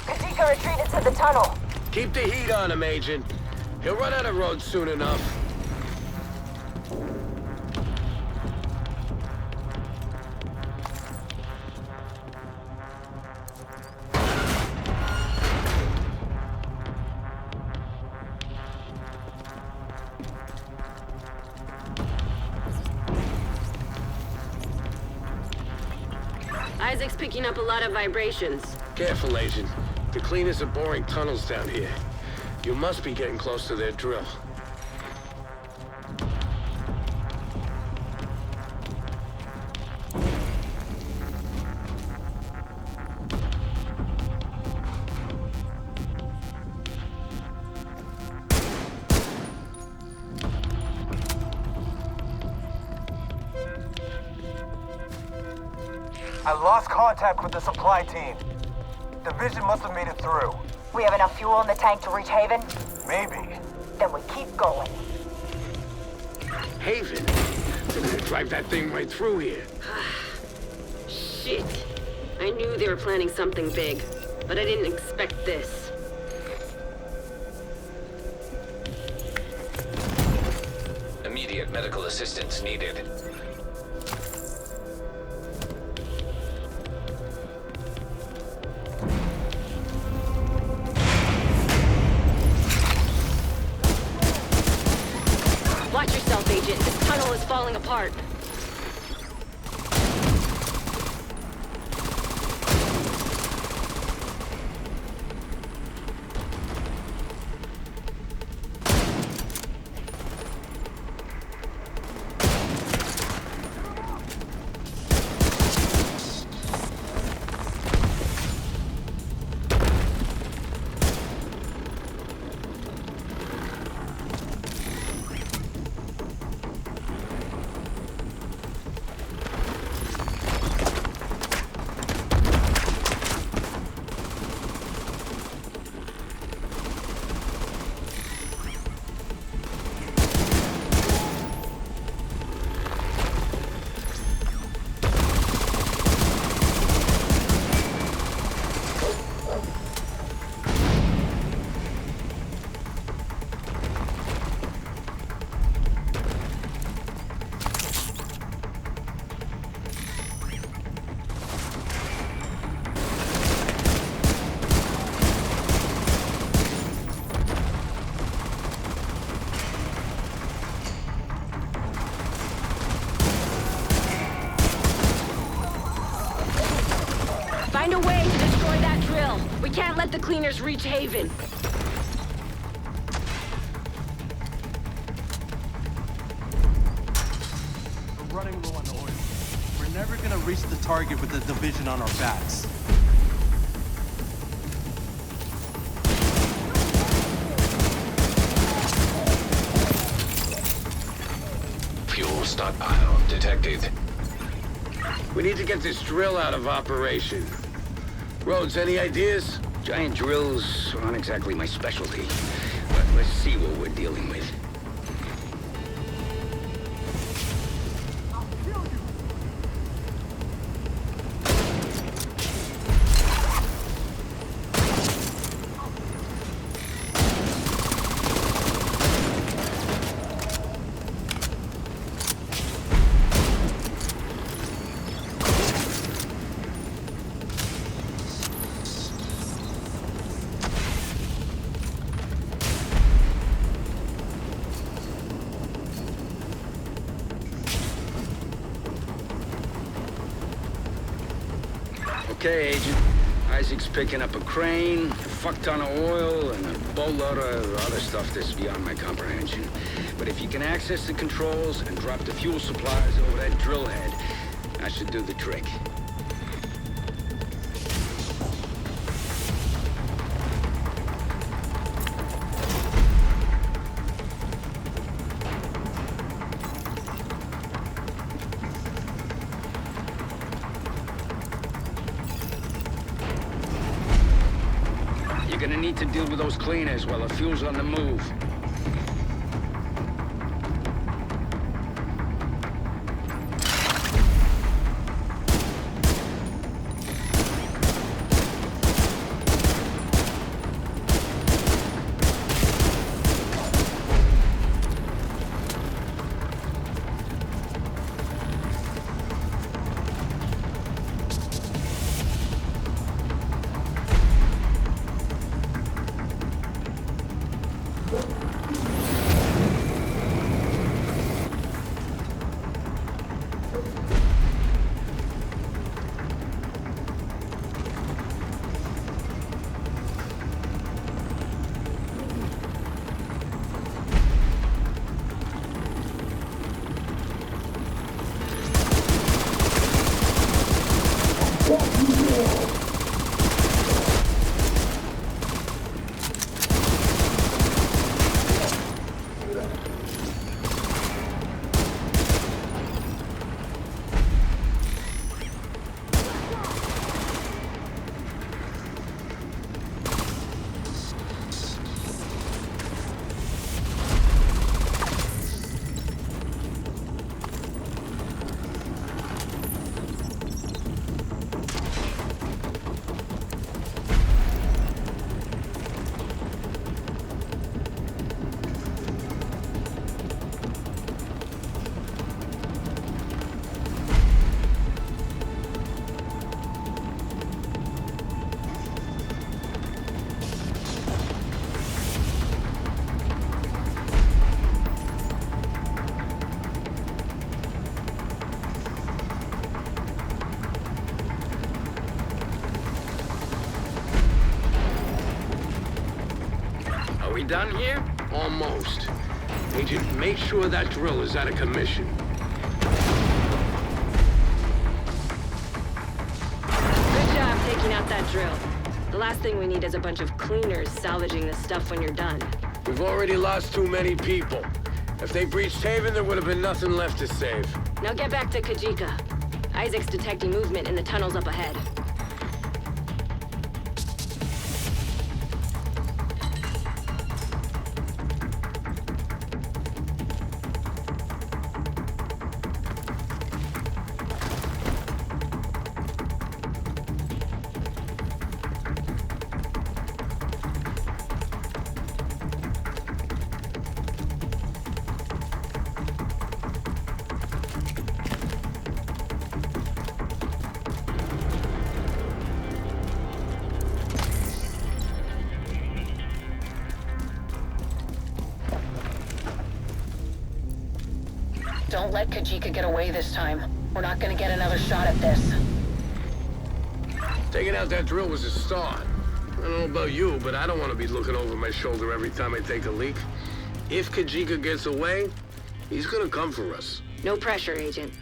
Kajika retreated to the tunnel. Keep the heat on him, Agent. He'll run out of roads soon enough. Isaac's picking up a lot of vibrations. Careful, Agent. The cleaners are boring tunnels down here. You must be getting close to their drill. I lost contact with the supply team. Division must have made it through. We have enough fuel in the tank to reach Haven? Maybe. Then we keep going. Haven? They're gonna drive that thing right through here. Shit. I knew they were planning something big, but I didn't expect this. Immediate medical assistance needed. Watch yourself, Agent. This tunnel is falling apart. Find a way to destroy that drill. We can't let the cleaners reach Haven. We're running low on oil. We're never gonna reach the target with the division on our backs. Fuel stockpile detected. We need to get this drill out of operation. Rhodes, any ideas? Giant drills aren't exactly my specialty, but let's see what we're dealing with. Okay, Agent. Isaac's picking up a crane, a fuck ton of oil, and a boatload of other stuff that's beyond my comprehension. But if you can access the controls and drop the fuel supplies over that drill head, that should do the trick. You're gonna need to deal with those cleaners while the fuel's on the move. done here? Almost. Agent, make sure that drill is out of commission. Good job taking out that drill. The last thing we need is a bunch of cleaners salvaging this stuff when you're done. We've already lost too many people. If they breached Haven, there would have been nothing left to save. Now get back to Kajika. Isaac's detecting movement in the tunnels up ahead. Don't let Kajika get away this time. We're not gonna get another shot at this. Taking out that drill was a start. I don't know about you, but I don't want to be looking over my shoulder every time I take a leak. If Kajika gets away, he's gonna come for us. No pressure, Agent.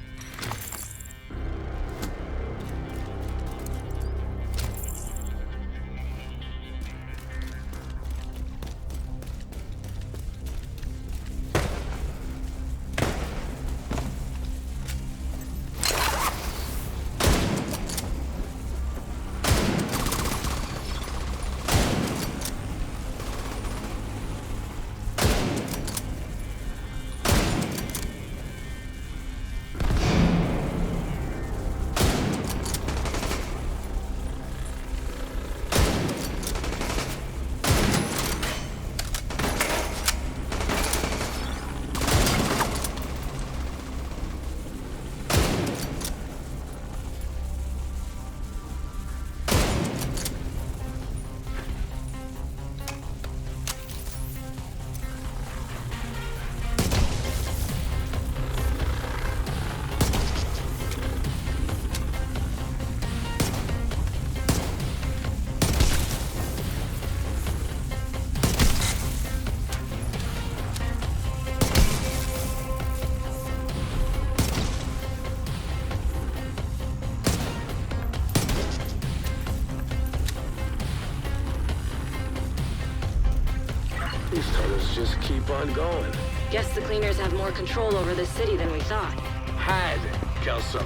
These tunnels just keep on going. Guess the cleaners have more control over this city than we thought. Had, Kelso.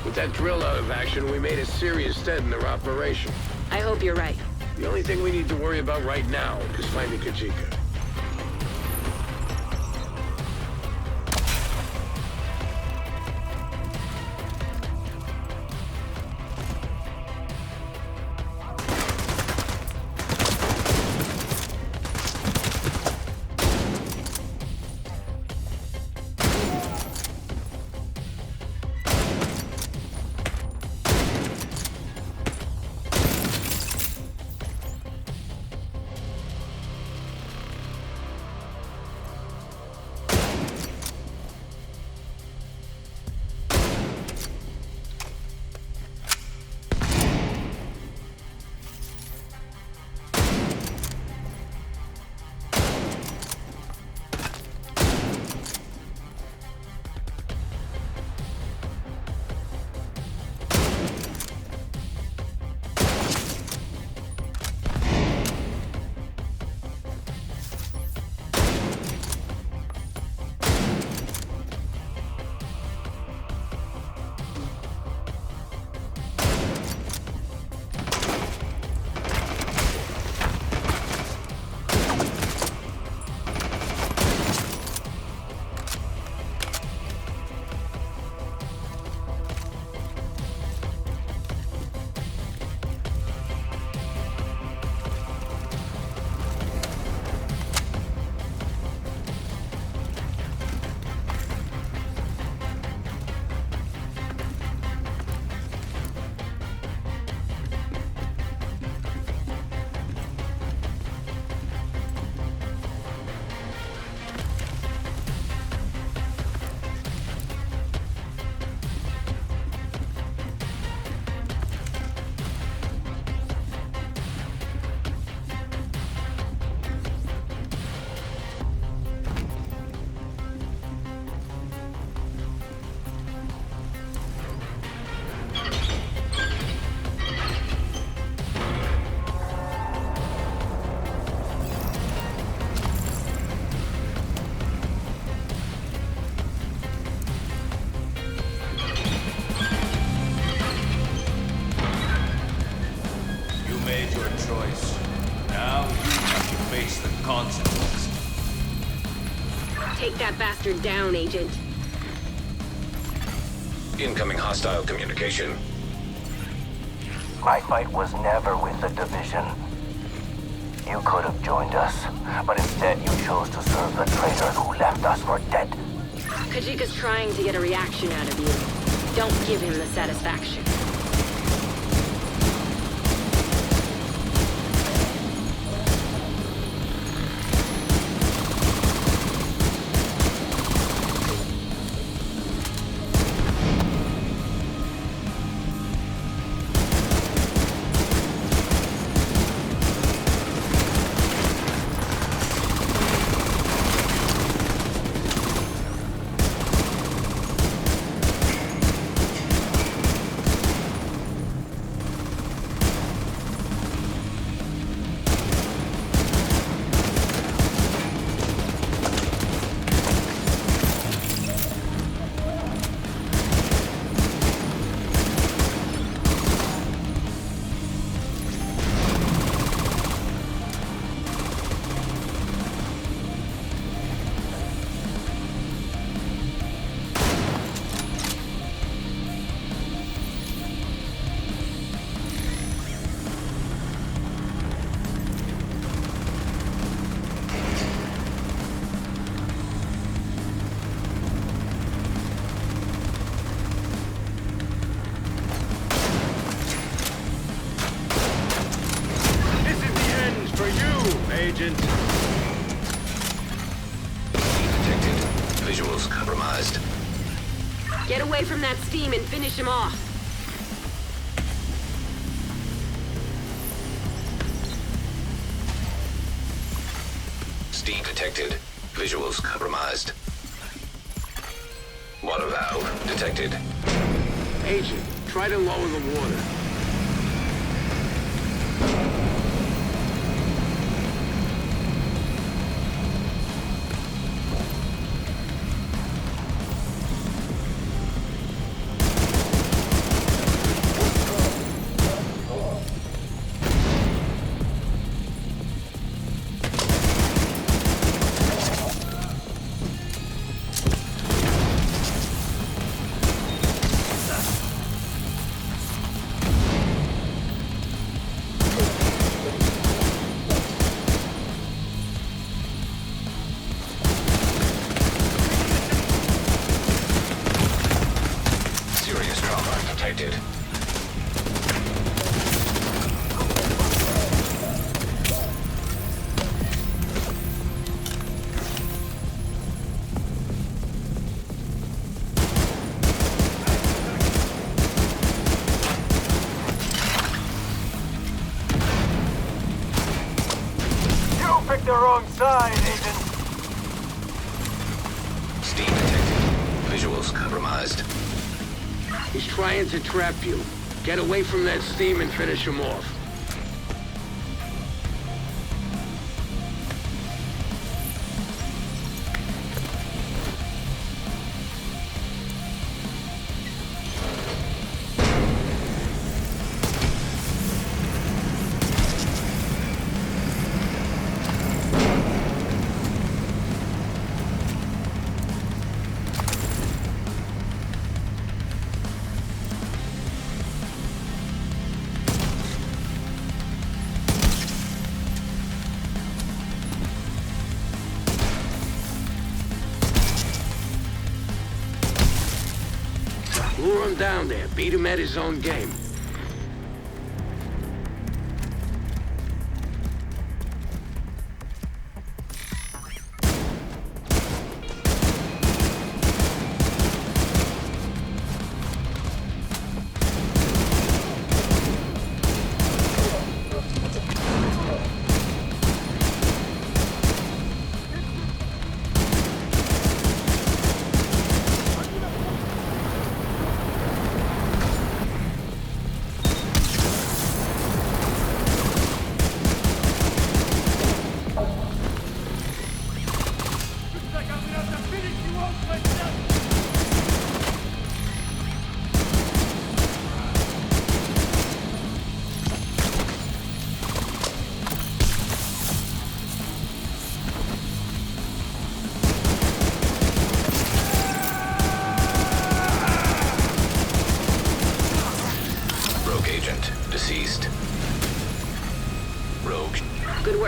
With that drill out of action, we made a serious dent in their operation. I hope you're right. The only thing we need to worry about right now is finding Kajika. that bastard down, Agent. Incoming hostile communication. My fight was never with the Division. You could have joined us, but instead you chose to serve the traitors who left us for dead. Kajika's trying to get a reaction out of you. Don't give him the satisfaction. Agent. Detected. Visuals compromised. Get away from that steam and finish him off. Steam detected. Visuals compromised. Water valve detected. Agent, try to lower the water. The wrong side, Agent. Steam detected. Visuals compromised. He's trying to trap you. Get away from that steam and finish him off. Lure him down there. Beat him at his own game.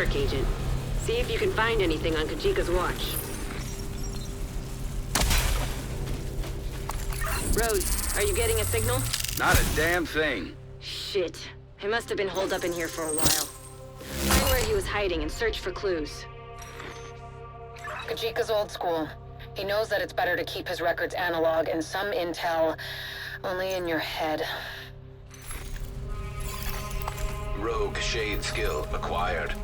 work, Agent. See if you can find anything on Kajika's watch. Rose, are you getting a signal? Not a damn thing. Shit. He must have been holed up in here for a while. Find where he was hiding and search for clues. Kajika's old school. He knows that it's better to keep his records analog and some intel only in your head. Rogue shade skill acquired.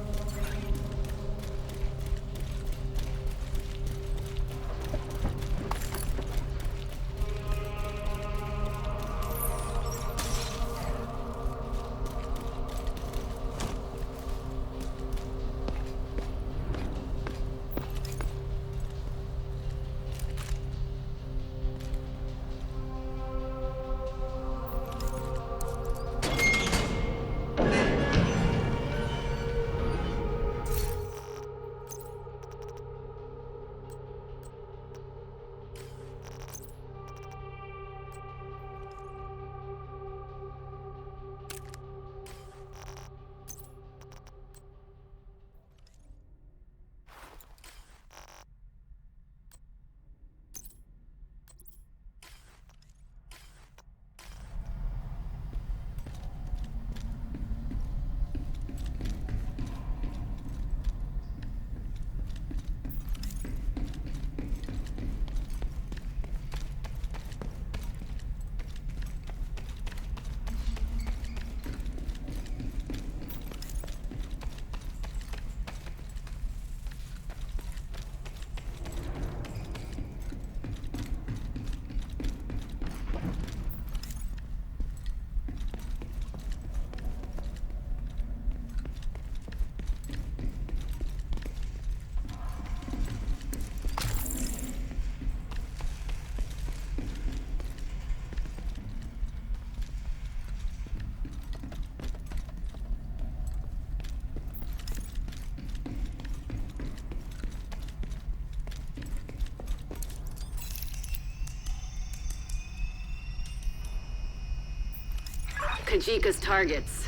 Kajika's targets.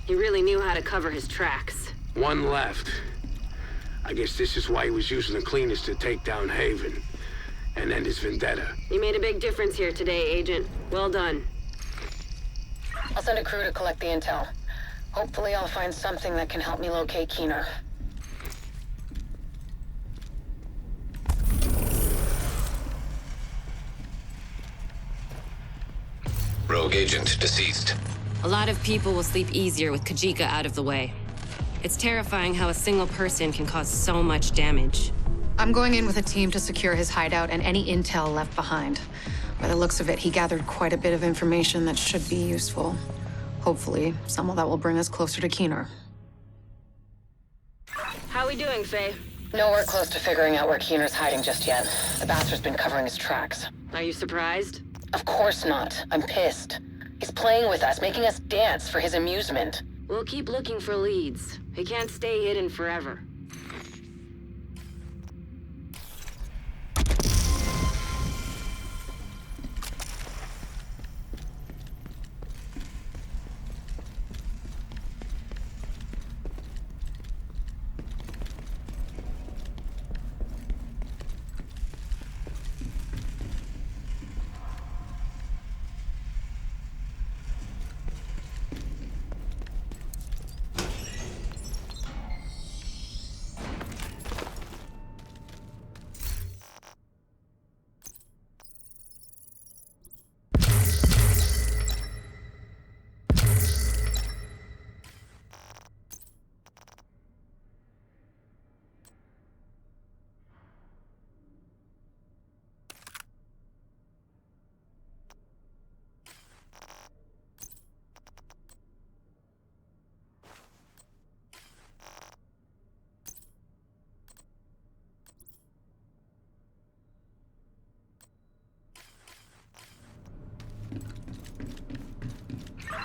He really knew how to cover his tracks. One left. I guess this is why he was using the cleaners to take down Haven and end his vendetta. You made a big difference here today, Agent. Well done. I'll send a crew to collect the intel. Hopefully I'll find something that can help me locate Keener. Rogue agent deceased. A lot of people will sleep easier with Kajika out of the way. It's terrifying how a single person can cause so much damage. I'm going in with a team to secure his hideout and any intel left behind. By the looks of it, he gathered quite a bit of information that should be useful. Hopefully, some of that will bring us closer to Keener. How we doing, Faye? Nowhere close to figuring out where Keener's hiding just yet. The bastard's been covering his tracks. Are you surprised? Of course not. I'm pissed. He's playing with us, making us dance for his amusement. We'll keep looking for leads. He can't stay hidden forever.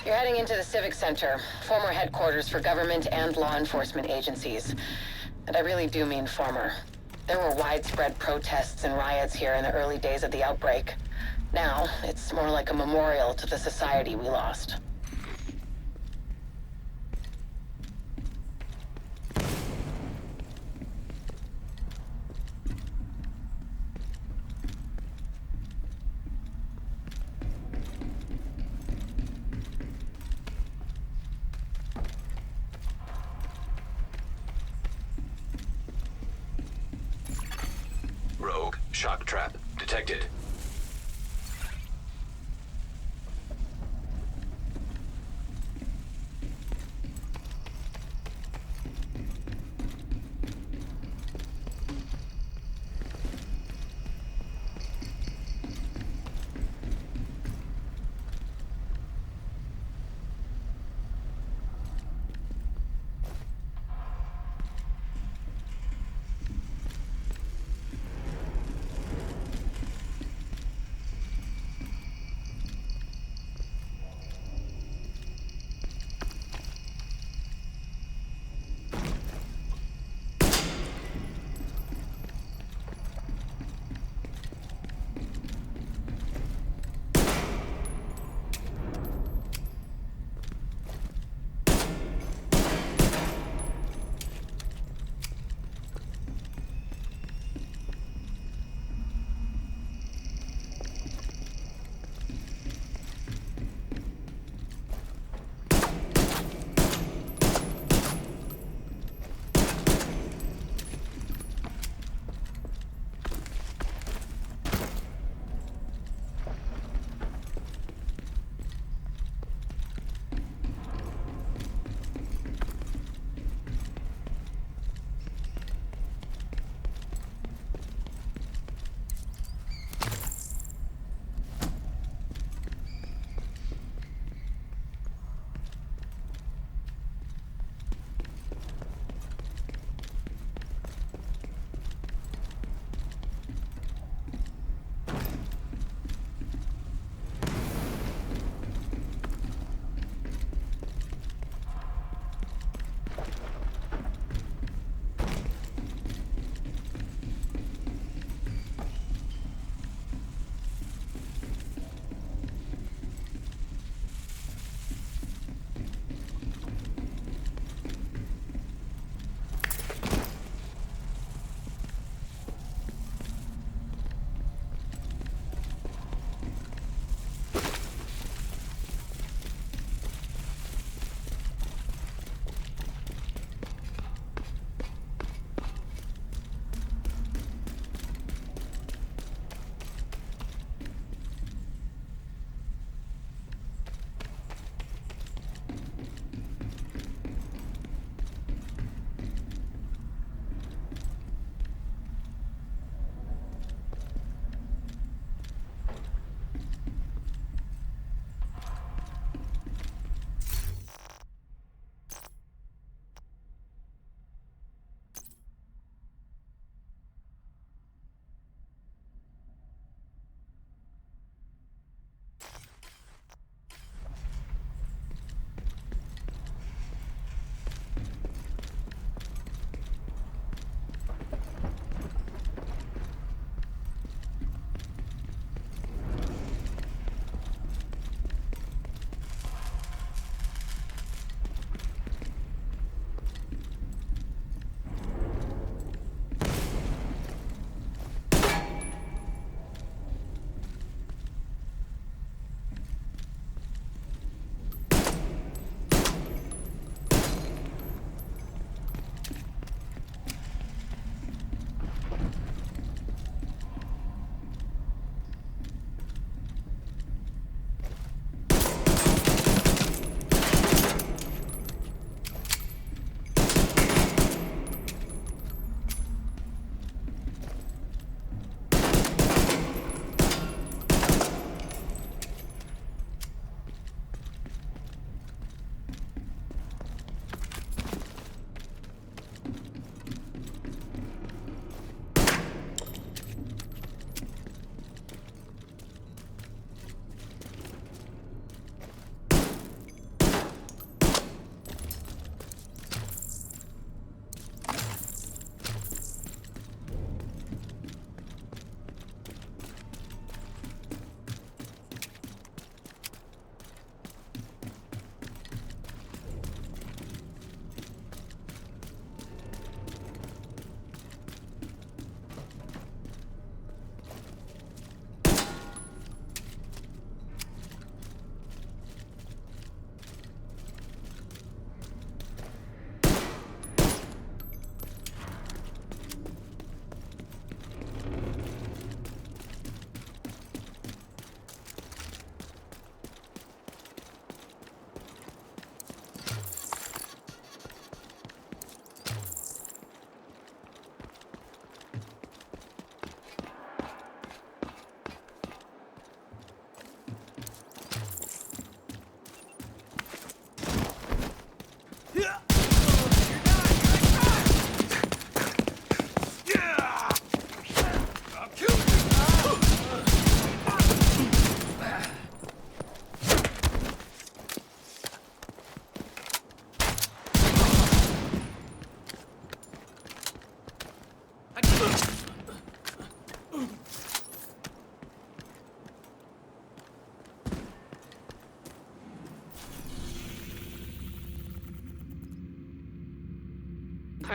You're heading into the Civic Center, former headquarters for government and law enforcement agencies. And I really do mean former. There were widespread protests and riots here in the early days of the outbreak. Now, it's more like a memorial to the society we lost. Shock trap detected.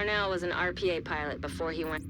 Parnell was an RPA pilot before he went...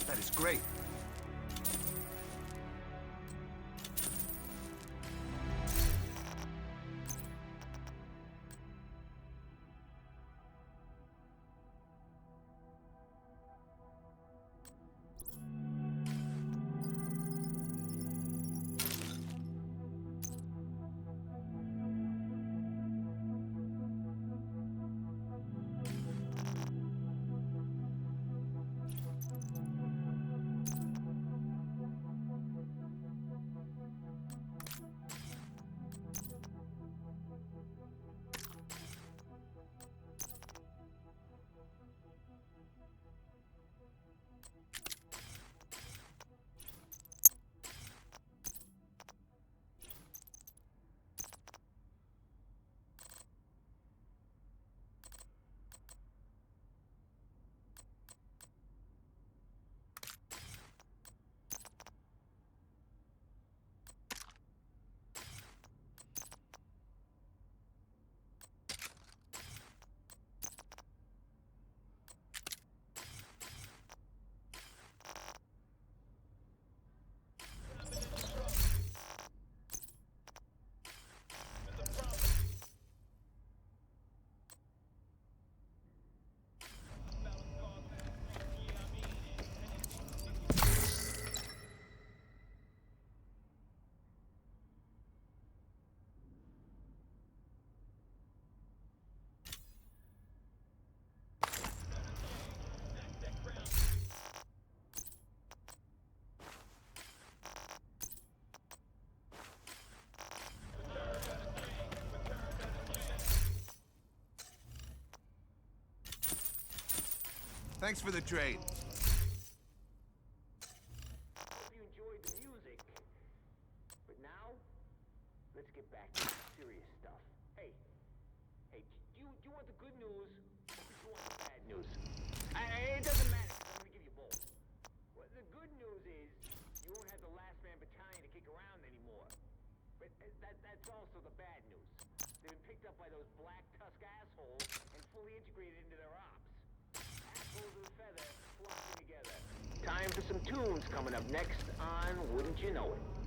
That is great. Thanks for the trade. Hope you enjoyed the music. But now, let's get back to the serious stuff. Hey, do you want the good news or do you want the bad news? It doesn't matter, 'cause I'm gonna give you both. Well, the good news is you won't have the last man battalion to kick around anymore. But that's also the bad news. They've been picked up by those black tusk assholes and fully integrated into their ops. Assholes with a feather flocking together. Time for some tunes coming up next on Wouldn't You Know It.